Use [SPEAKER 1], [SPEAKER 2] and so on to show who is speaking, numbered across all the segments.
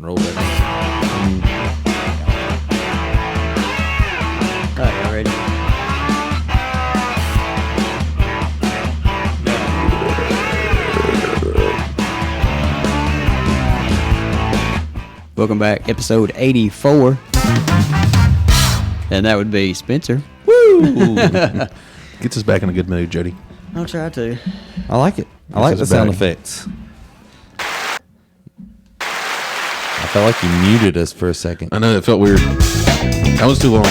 [SPEAKER 1] roll that.
[SPEAKER 2] All right, y'all ready? Welcome back, episode 84. And that would be Spencer.
[SPEAKER 3] Woo! Gets us back in a good mood, Jody.
[SPEAKER 2] I'll try to.
[SPEAKER 1] I like it. I like the sound effects. I felt like you muted us for a second.
[SPEAKER 3] I know, it felt weird. That was too long.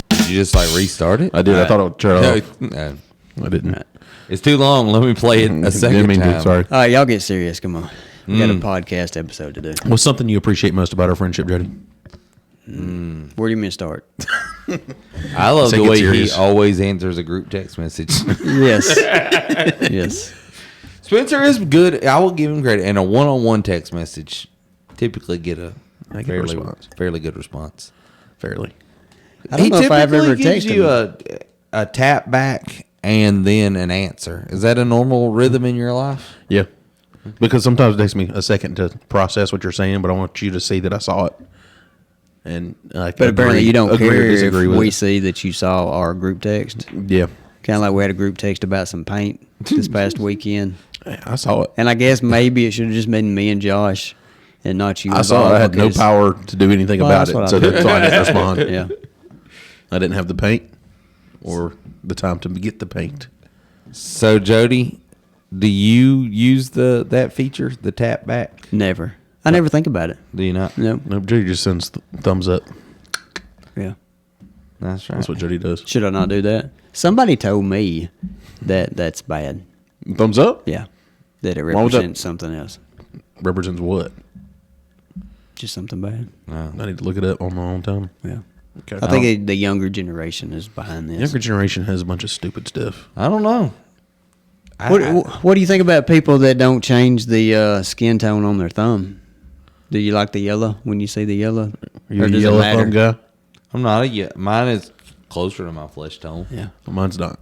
[SPEAKER 1] Did you just like restart it?
[SPEAKER 3] I did. I thought I would turn it off.
[SPEAKER 1] No.
[SPEAKER 3] I didn't.
[SPEAKER 1] It's too long. Let me play it a second time.
[SPEAKER 3] Sorry.
[SPEAKER 2] All right, y'all get serious. Come on. We got a podcast episode to do.
[SPEAKER 3] What's something you appreciate most about our friendship, Jody?
[SPEAKER 2] Where do you mean to start?
[SPEAKER 1] I love
[SPEAKER 3] Say
[SPEAKER 1] the
[SPEAKER 3] get
[SPEAKER 1] way
[SPEAKER 3] serious.
[SPEAKER 1] he always answers a group text message.
[SPEAKER 2] Yes. Yes.
[SPEAKER 1] Spencer is good. I will give him credit. And a one-on-one text message typically get a fairly good response.
[SPEAKER 3] Fairly.
[SPEAKER 2] I don't know if I've ever
[SPEAKER 1] gives
[SPEAKER 2] texted
[SPEAKER 1] you
[SPEAKER 2] him.
[SPEAKER 1] a tap back and then an answer. Is that a normal rhythm in your life?
[SPEAKER 3] Yeah. Because sometimes it takes me a second to process what you're saying, but I want you to see that I saw it. And
[SPEAKER 2] But apparently you don't
[SPEAKER 3] agree or
[SPEAKER 2] care if
[SPEAKER 3] disagree with
[SPEAKER 2] we
[SPEAKER 3] it.
[SPEAKER 2] see that you saw our group text.
[SPEAKER 3] Yeah.
[SPEAKER 2] Kind of like we had a group text about some paint this past weekend.
[SPEAKER 3] I saw it.
[SPEAKER 2] And I guess maybe it should have just been me and Josh and not you.
[SPEAKER 3] I saw it. I had no
[SPEAKER 2] because-
[SPEAKER 3] power to do anything
[SPEAKER 2] Well,
[SPEAKER 3] about
[SPEAKER 2] that's
[SPEAKER 3] it,
[SPEAKER 2] what
[SPEAKER 3] so
[SPEAKER 2] I
[SPEAKER 3] that's why I didn't respond.
[SPEAKER 2] Yeah.
[SPEAKER 3] I didn't have the paint or the time to get the paint.
[SPEAKER 1] So, Jody, do you use that feature, the tap back?
[SPEAKER 2] Never. I never think about it.
[SPEAKER 1] Do you not?
[SPEAKER 2] No.
[SPEAKER 3] No, Jody just sends thumbs up.
[SPEAKER 2] Yeah.
[SPEAKER 1] That's right.
[SPEAKER 3] That's what Jody does.
[SPEAKER 2] Should I not do that? Somebody told me that that's bad.
[SPEAKER 3] Thumbs up?
[SPEAKER 2] Yeah. That it
[SPEAKER 3] would that-
[SPEAKER 2] represents something else.
[SPEAKER 3] Represents what?
[SPEAKER 2] Just something bad.
[SPEAKER 1] No.
[SPEAKER 3] I need to look it up on my own time.
[SPEAKER 2] Yeah.
[SPEAKER 3] Okay.
[SPEAKER 2] I think the younger generation is behind this.
[SPEAKER 3] Younger generation has a bunch of stupid stuff.
[SPEAKER 1] I don't know.
[SPEAKER 2] What do you think about people that don't change the skin tone on their thumb? Do you like the yellow when you see the yellow?
[SPEAKER 3] Are you
[SPEAKER 2] Or
[SPEAKER 3] a
[SPEAKER 2] does it
[SPEAKER 3] yellow
[SPEAKER 2] matter?
[SPEAKER 3] thumb guy?
[SPEAKER 1] I'm not a yet. Mine is closer to my flesh tone.
[SPEAKER 2] Yeah.
[SPEAKER 3] Well, mine's not.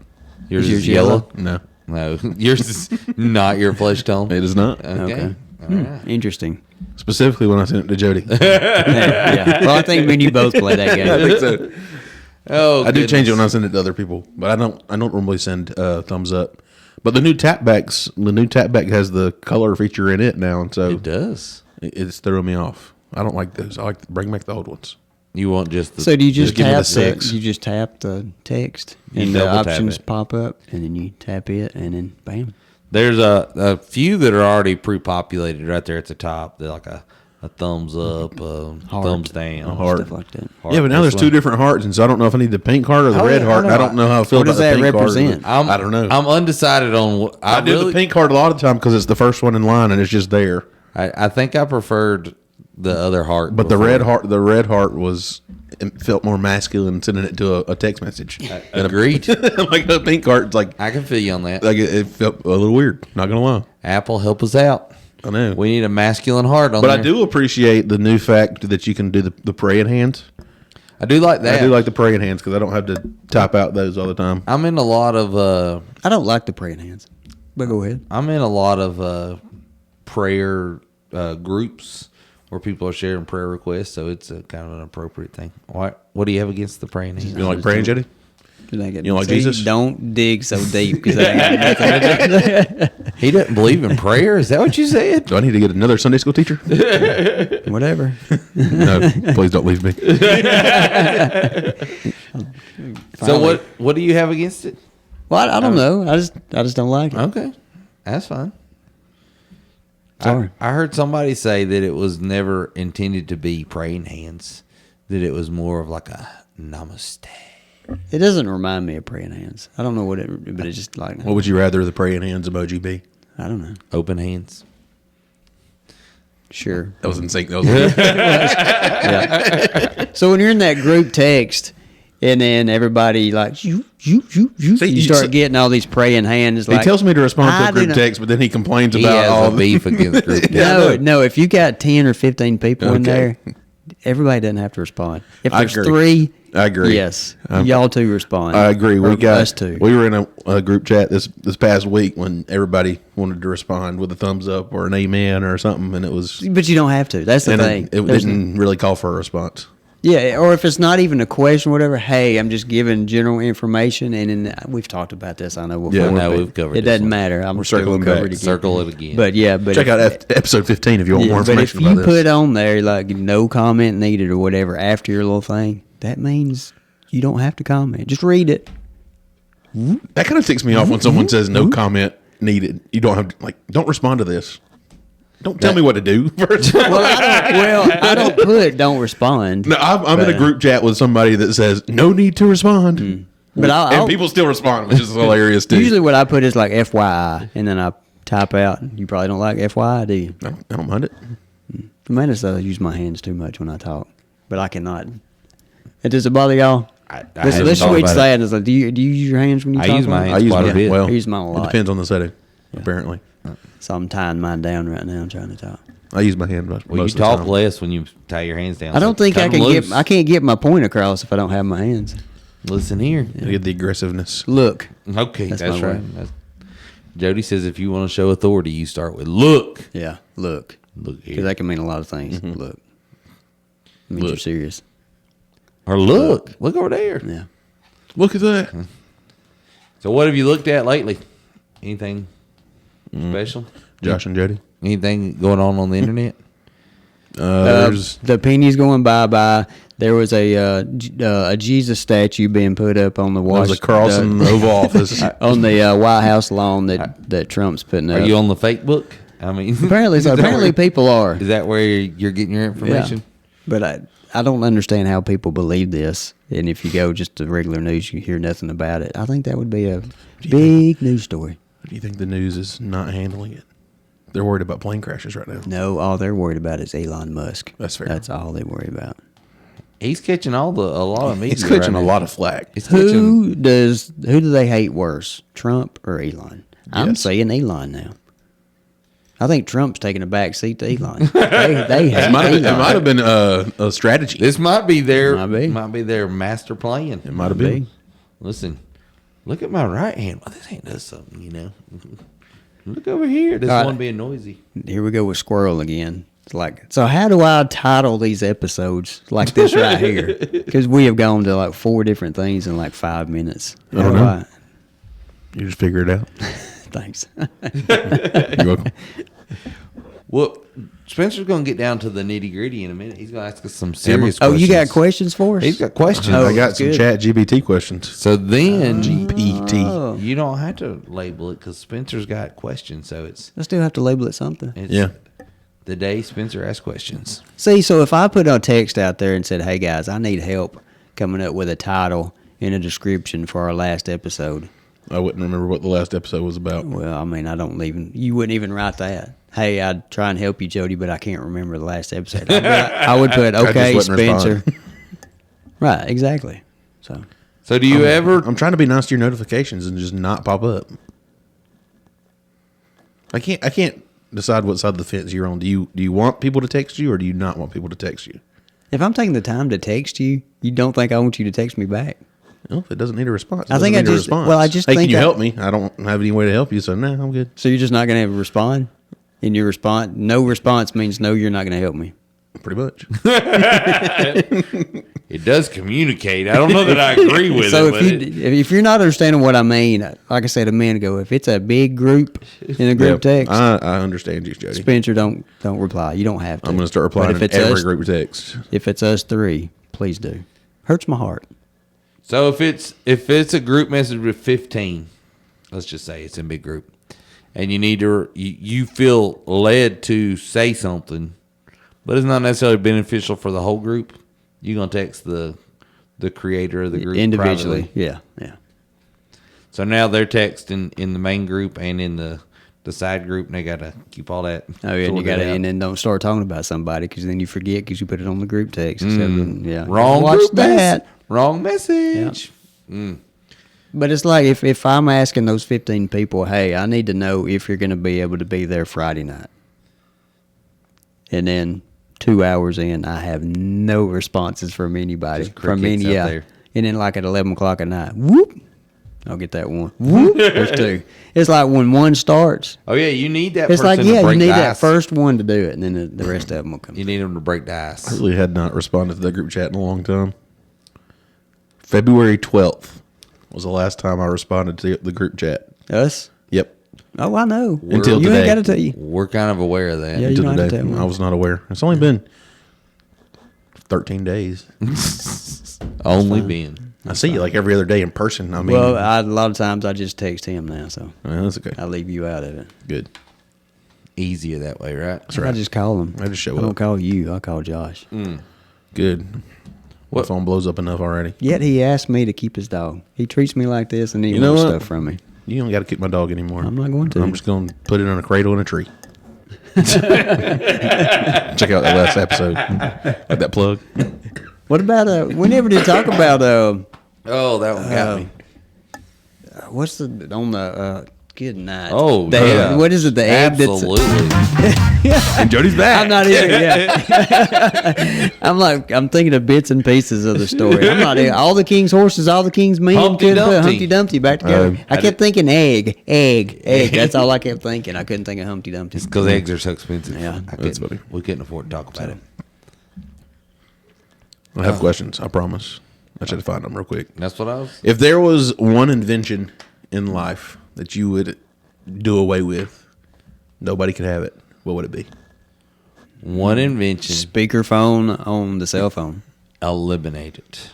[SPEAKER 1] Yours
[SPEAKER 2] Is
[SPEAKER 1] is
[SPEAKER 2] yours
[SPEAKER 1] yellow?
[SPEAKER 3] No,
[SPEAKER 1] No. Yours is not your flesh tone.
[SPEAKER 3] it is not.
[SPEAKER 1] Okay.
[SPEAKER 2] Okay.
[SPEAKER 1] All right.
[SPEAKER 2] Interesting.
[SPEAKER 3] Specifically when I sent it to Jody.
[SPEAKER 2] Yeah. Well, I think me and you both play that game.
[SPEAKER 3] I think so.
[SPEAKER 1] Oh,
[SPEAKER 3] I do change it when I
[SPEAKER 1] goodness.
[SPEAKER 3] send it to other people, but I don't normally send thumbs up. But the new tapback has the color feature in it now, and so
[SPEAKER 1] It does.
[SPEAKER 3] it's throwing me off. I don't like those. I like to bring back the old ones.
[SPEAKER 1] You want just the...
[SPEAKER 2] So do you just
[SPEAKER 3] give me the
[SPEAKER 2] tap
[SPEAKER 3] six.
[SPEAKER 2] you just tap the text
[SPEAKER 1] You
[SPEAKER 2] and the
[SPEAKER 1] double tap
[SPEAKER 2] options
[SPEAKER 1] it.
[SPEAKER 2] pop up and then you tap it and then bam.
[SPEAKER 1] There's a few that are already pre-populated right there at the top. They're like a thumbs up, thumbs down.
[SPEAKER 3] A heart.
[SPEAKER 2] Stuff like that.
[SPEAKER 1] Heart
[SPEAKER 3] Yeah, but now
[SPEAKER 1] this
[SPEAKER 3] there's two
[SPEAKER 1] one.
[SPEAKER 3] different hearts, and so I don't know if I need the pink heart or the
[SPEAKER 1] Oh,
[SPEAKER 3] red
[SPEAKER 1] yeah,
[SPEAKER 3] heart.
[SPEAKER 1] I
[SPEAKER 3] and
[SPEAKER 1] know.
[SPEAKER 3] I don't know how I feel
[SPEAKER 2] What
[SPEAKER 3] about
[SPEAKER 2] does
[SPEAKER 3] the
[SPEAKER 2] that
[SPEAKER 3] pink
[SPEAKER 2] represent?
[SPEAKER 3] heart. I don't know.
[SPEAKER 1] I'm undecided on what...
[SPEAKER 3] I do the pink heart a lot of the time because it's the first one in line, and it's just there.
[SPEAKER 1] I think I preferred the other heart.
[SPEAKER 3] But
[SPEAKER 1] before.
[SPEAKER 3] the red heart was it felt more masculine sending it to a text message.
[SPEAKER 1] Agreed.
[SPEAKER 3] Like the pink heart, it's like
[SPEAKER 1] I can feel you on that.
[SPEAKER 3] it felt a little weird. Not gonna lie,
[SPEAKER 1] Apple, help us out.
[SPEAKER 3] I know.
[SPEAKER 1] We need a masculine heart on
[SPEAKER 3] But
[SPEAKER 1] there.
[SPEAKER 3] I do appreciate the new fact that you can do the praying hands.
[SPEAKER 1] I do like that.
[SPEAKER 3] I do like the praying hands because I don't have to type out those all the time.
[SPEAKER 1] I'm in a lot of
[SPEAKER 2] I don't like the praying hands. But go ahead.
[SPEAKER 1] I'm in a lot of prayer groups where people are sharing prayer requests, so it's a kind of an appropriate thing. What do you have against the praying hands?
[SPEAKER 3] You don't like praying, Jody?
[SPEAKER 2] You
[SPEAKER 3] don't like Jesus?
[SPEAKER 2] Don't dig so deep because that ain't got nothing to do.
[SPEAKER 1] He doesn't believe in prayer. Is that what you said?
[SPEAKER 3] Do I need to get another Sunday school teacher?
[SPEAKER 2] Whatever.
[SPEAKER 3] No, please don't leave me.
[SPEAKER 1] So what do you have against it?
[SPEAKER 2] Well, I don't know. I just don't like it.
[SPEAKER 1] Okay, that's fine.
[SPEAKER 2] Sorry.
[SPEAKER 1] I heard somebody say that it was never intended to be praying hands, that it was more of like a namaste.
[SPEAKER 2] It doesn't remind me of praying hands. I don't know what it, but it's just like
[SPEAKER 3] What would you rather the praying hands emoji be?
[SPEAKER 2] I don't know.
[SPEAKER 1] Open hands.
[SPEAKER 2] Sure.
[SPEAKER 3] That was insane. That was
[SPEAKER 2] Yeah. So when you're in that group text, and then everybody like you start getting all these praying hands.
[SPEAKER 3] he
[SPEAKER 2] Like,
[SPEAKER 3] tells me to respond to
[SPEAKER 2] I
[SPEAKER 3] a group
[SPEAKER 2] do not-
[SPEAKER 3] text, but then he complains
[SPEAKER 1] He
[SPEAKER 3] about
[SPEAKER 1] has
[SPEAKER 3] all
[SPEAKER 1] a beef against group text.
[SPEAKER 2] No. If you got 10 or 15 people in
[SPEAKER 3] Okay.
[SPEAKER 2] there, everybody doesn't have to respond. If
[SPEAKER 3] I
[SPEAKER 2] there's
[SPEAKER 3] agree.
[SPEAKER 2] three,
[SPEAKER 3] I agree.
[SPEAKER 2] Yes, y'all two respond.
[SPEAKER 3] I agree.
[SPEAKER 2] Or us two.
[SPEAKER 3] We were in a group chat this past week when everybody wanted to respond with a thumbs up or an amen or something, and it was.
[SPEAKER 2] But you don't have to. That's the thing.
[SPEAKER 3] It didn't really call for a response.
[SPEAKER 2] Yeah, or if it's not even a question, whatever. Hey, I'm just giving general information, and then we've talked about this. I know before.
[SPEAKER 3] Yeah,
[SPEAKER 1] no,
[SPEAKER 2] but
[SPEAKER 1] we've covered
[SPEAKER 2] it.
[SPEAKER 1] this
[SPEAKER 2] Doesn't
[SPEAKER 1] one.
[SPEAKER 2] matter. I'm
[SPEAKER 3] We're
[SPEAKER 2] still
[SPEAKER 3] circling
[SPEAKER 2] gonna cover
[SPEAKER 3] back.
[SPEAKER 2] it again.
[SPEAKER 1] Circle it again.
[SPEAKER 2] But yeah, but
[SPEAKER 3] Check out episode 15 if you want more
[SPEAKER 2] but if
[SPEAKER 3] information
[SPEAKER 2] you
[SPEAKER 3] about this.
[SPEAKER 2] put on there like no comment needed or whatever after your little thing, that means you don't have to comment. Just read it.
[SPEAKER 3] That kind of ticks me off when someone says no comment needed. You don't have to, don't respond to this. Don't tell me what to do first.
[SPEAKER 2] I don't put don't respond.
[SPEAKER 3] No, I'm in a group chat with somebody that says no need to respond,
[SPEAKER 2] But
[SPEAKER 3] and people still respond, which is hilarious too.
[SPEAKER 2] usually what I put is like FYI, and then I type out. You probably don't like FYI, do you?
[SPEAKER 3] I don't mind it.
[SPEAKER 2] I might have I use my hands too much when I talk, but I cannot. Does it bother y'all? Let's
[SPEAKER 1] haven't thought
[SPEAKER 2] switch
[SPEAKER 1] about
[SPEAKER 2] that. It's like, do you use your hands when you
[SPEAKER 1] I
[SPEAKER 2] talk?
[SPEAKER 1] use my
[SPEAKER 2] on it?
[SPEAKER 1] hands quite a bit.
[SPEAKER 3] Well,
[SPEAKER 2] I use mine a
[SPEAKER 3] it
[SPEAKER 2] lot.
[SPEAKER 3] depends on the setting. Apparently,
[SPEAKER 2] So I'm tying mine down right now. I'm trying to talk.
[SPEAKER 3] I use my hand most
[SPEAKER 1] Well, you
[SPEAKER 3] of the
[SPEAKER 1] talk
[SPEAKER 3] time.
[SPEAKER 1] less when you tie your hands down.
[SPEAKER 2] I don't
[SPEAKER 1] so
[SPEAKER 2] think I
[SPEAKER 1] cut
[SPEAKER 2] can
[SPEAKER 1] 'em
[SPEAKER 2] get.
[SPEAKER 1] loose.
[SPEAKER 2] I can't get my point across if I don't have my hands.
[SPEAKER 1] Listen here.
[SPEAKER 3] You get the aggressiveness.
[SPEAKER 2] Look.
[SPEAKER 1] Okay,
[SPEAKER 2] That's
[SPEAKER 1] that's
[SPEAKER 2] my
[SPEAKER 1] right.
[SPEAKER 2] word.
[SPEAKER 1] Jody says if you want to show authority, you start with look.
[SPEAKER 2] Yeah. Look.
[SPEAKER 1] Look
[SPEAKER 2] Because
[SPEAKER 1] here.
[SPEAKER 2] that can mean a lot of things. Look. It means you're
[SPEAKER 3] Look.
[SPEAKER 2] serious.
[SPEAKER 1] Or look. Look over there.
[SPEAKER 2] Yeah.
[SPEAKER 3] Look at that.
[SPEAKER 1] So what have you looked at lately? Anything special?
[SPEAKER 3] Josh and Jody.
[SPEAKER 1] Anything going on the internet?
[SPEAKER 3] There's
[SPEAKER 2] The penny's going bye-bye. There was a Jesus statue being put up on the
[SPEAKER 3] there's a cross in the Oval Office.
[SPEAKER 2] on the White House lawn that Trump's putting up.
[SPEAKER 1] Are you on the fake book? I mean,
[SPEAKER 2] Apparently, so
[SPEAKER 1] is that
[SPEAKER 2] apparently
[SPEAKER 1] where-
[SPEAKER 2] people are.
[SPEAKER 1] Is that where you're getting your information?
[SPEAKER 2] But I don't understand how people believe this. And if you go just to regular news, you hear nothing about it. I think that would be a big news story.
[SPEAKER 3] Do you think the news is not handling it? They're worried about plane crashes right now.
[SPEAKER 2] No, all they're worried about is Elon Musk.
[SPEAKER 3] That's fair.
[SPEAKER 2] That's all they worry about.
[SPEAKER 1] He's catching a lot of media.
[SPEAKER 3] He's catching
[SPEAKER 1] right
[SPEAKER 3] a
[SPEAKER 1] now.
[SPEAKER 3] lot of flack.
[SPEAKER 1] He's catching,
[SPEAKER 2] Who do they hate worse, Trump or Elon? I'm
[SPEAKER 3] Yes.
[SPEAKER 2] saying Elon now. I think Trump's taking a back seat to Elon. they hate
[SPEAKER 3] It might
[SPEAKER 2] Elon.
[SPEAKER 3] have been a strategy.
[SPEAKER 1] this might be their
[SPEAKER 2] Might be.
[SPEAKER 1] their master plan.
[SPEAKER 3] It might have been.
[SPEAKER 1] Listen, look at my right hand. Well, this hand does something, you know. Look over here. This
[SPEAKER 2] All right.
[SPEAKER 1] one being noisy.
[SPEAKER 2] Here we go with squirrel again. It's like, so how do I title these episodes like this right here? Because we have gone to like 4 different things in like 5 minutes.
[SPEAKER 3] I don't know. You just figure it out.
[SPEAKER 2] Thanks.
[SPEAKER 3] You're welcome.
[SPEAKER 1] Well, Spencer's going to get down to the nitty gritty in a minute. He's going to ask us some serious
[SPEAKER 2] Oh,
[SPEAKER 1] questions.
[SPEAKER 2] you got questions for us?
[SPEAKER 1] He's got questions.
[SPEAKER 2] Oh,
[SPEAKER 3] I got
[SPEAKER 2] that's
[SPEAKER 3] some
[SPEAKER 2] good.
[SPEAKER 3] ChatGPT questions.
[SPEAKER 1] So then
[SPEAKER 3] GPT.
[SPEAKER 1] you don't have to label it because Spencer's got questions. So it's
[SPEAKER 2] I still have to label it something.
[SPEAKER 3] Yeah.
[SPEAKER 1] the day Spencer asks questions.
[SPEAKER 2] See, so if I put a text out there and said, hey guys, I need help coming up with a title and a description for our last episode.
[SPEAKER 3] I wouldn't remember what the last episode was about.
[SPEAKER 2] Well, I mean, you wouldn't even write that. Hey, I'd try and help you, Jody, but I can't remember the last episode. I would put, okay,
[SPEAKER 3] just wouldn't
[SPEAKER 2] Spencer.
[SPEAKER 3] respond.
[SPEAKER 2] Right, exactly. So
[SPEAKER 1] Do you ever?
[SPEAKER 3] I'm trying to be nice to your notifications and just not pop up. I can't decide what side of the fence you're on. Do you want people to text you or do you not want people to text you?
[SPEAKER 2] if I'm taking the time to text you, you don't think I want you to text me back?
[SPEAKER 3] Well, if it doesn't need a response,
[SPEAKER 2] I think I just- well, I just
[SPEAKER 3] hey,
[SPEAKER 2] think
[SPEAKER 3] can you
[SPEAKER 2] I-
[SPEAKER 3] help me? I don't have any way to help you, so no, I'm good.
[SPEAKER 2] So you're just not going to respond? And your response, no response means no, you're not going to help me.
[SPEAKER 3] Pretty much.
[SPEAKER 1] It does communicate. I don't know that I agree with
[SPEAKER 2] So
[SPEAKER 1] it.
[SPEAKER 2] if you're not understanding what I mean, like I said a minute ago, if it's a big group in a group text,
[SPEAKER 3] I understand you, Jody.
[SPEAKER 2] Spencer, don't reply. You don't have to.
[SPEAKER 3] I'm going to start replying
[SPEAKER 2] But
[SPEAKER 3] to
[SPEAKER 2] if it's
[SPEAKER 3] every
[SPEAKER 2] us,
[SPEAKER 3] group text.
[SPEAKER 2] If it's us 3, please do. Hurts my heart.
[SPEAKER 1] So if it's a group message with 15, let's just say it's in a big group, and you need to you feel led to say something, but it's not necessarily beneficial for the whole group, you're gonna text the creator of the group
[SPEAKER 2] Individually.
[SPEAKER 1] privately.
[SPEAKER 2] Yeah.
[SPEAKER 1] So now they're texting in the main group and in the side group, and they gotta keep all that.
[SPEAKER 2] Oh, yeah, and you
[SPEAKER 1] sorted
[SPEAKER 2] got to,
[SPEAKER 1] out.
[SPEAKER 2] and then don't start talking about somebody because then you forget because you put it on the group text. Yeah.
[SPEAKER 1] Wrong
[SPEAKER 2] Watch
[SPEAKER 1] group
[SPEAKER 2] that.
[SPEAKER 1] Wrong message.
[SPEAKER 2] But it's like if I'm asking those 15 people, hey, I need to know if you're going to be able to be there Friday night. And then 2 hours in, I have no responses from anybody.
[SPEAKER 1] Just crickets out there.
[SPEAKER 2] And then like at 11 o'clock at night, whoop, I'll get that one. Whoop, there's two. It's like when one starts.
[SPEAKER 1] Oh yeah, you need that.
[SPEAKER 2] It's
[SPEAKER 1] person
[SPEAKER 2] like,
[SPEAKER 1] to
[SPEAKER 2] yeah,
[SPEAKER 1] break
[SPEAKER 2] you need
[SPEAKER 1] the
[SPEAKER 2] that
[SPEAKER 1] ice.
[SPEAKER 2] first one to do it, and then the rest of them will come.
[SPEAKER 1] You need them to break the ice.
[SPEAKER 3] I really had not responded to that group chat in a long time. February 12th was the last time I responded to the group chat.
[SPEAKER 2] Us?
[SPEAKER 3] Yep.
[SPEAKER 2] Oh, I know.
[SPEAKER 3] Until
[SPEAKER 2] you
[SPEAKER 3] today.
[SPEAKER 2] ain't got to tell you.
[SPEAKER 1] We're kind of aware of that.
[SPEAKER 2] Yeah, you
[SPEAKER 3] Until
[SPEAKER 2] don't have to
[SPEAKER 3] today.
[SPEAKER 2] tell me.
[SPEAKER 3] I was not aware. It's only been 13 days.
[SPEAKER 1] Only being.
[SPEAKER 3] I see you like every other day in person. I mean,
[SPEAKER 2] Well, a lot of times I just text him now, so
[SPEAKER 3] that's okay.
[SPEAKER 2] I leave you out of it.
[SPEAKER 3] Good.
[SPEAKER 1] Easier that way, right?
[SPEAKER 3] That's right.
[SPEAKER 2] I just call him.
[SPEAKER 3] I just show
[SPEAKER 2] I don't
[SPEAKER 3] up.
[SPEAKER 2] call you. I call Josh.
[SPEAKER 3] Good. My
[SPEAKER 1] What-
[SPEAKER 3] phone blows up enough already.
[SPEAKER 2] Yet he asked me to keep his dog. He treats me like this, and he
[SPEAKER 3] You know
[SPEAKER 2] wants
[SPEAKER 3] what?
[SPEAKER 2] stuff from me.
[SPEAKER 3] You don't got to keep my dog anymore.
[SPEAKER 2] I'm not going to.
[SPEAKER 3] I'm just going to put it in a cradle in a tree. Check out that last episode. Like that plug.
[SPEAKER 2] What about we never did talk about
[SPEAKER 1] Oh, that one got me.
[SPEAKER 2] what's the on the good night?
[SPEAKER 1] Oh,
[SPEAKER 2] the
[SPEAKER 1] yeah.
[SPEAKER 2] egg, what is it? The egg that's
[SPEAKER 1] Absolutely.
[SPEAKER 3] And Jody's back.
[SPEAKER 2] I'm not even. Yeah. I'm thinking of bits and pieces of the story. I'm not even, all the king's horses, all the king's men.
[SPEAKER 1] Humpty
[SPEAKER 2] couldn't put
[SPEAKER 1] Dumpty.
[SPEAKER 2] Humpty Dumpty back together. I kept thinking egg. That's all I kept thinking. I couldn't think of Humpty Dumpty.
[SPEAKER 1] It's because eggs are so expensive.
[SPEAKER 2] Yeah.
[SPEAKER 3] That's funny.
[SPEAKER 1] We couldn't afford to talk about it.
[SPEAKER 3] I have questions. I promise. I should find them real quick.
[SPEAKER 1] That's what I was.
[SPEAKER 3] If there was one invention in life that you would do away with, nobody could have it, what would it be?
[SPEAKER 1] One invention.
[SPEAKER 2] Speakerphone on the cell phone.
[SPEAKER 1] Eliminate it.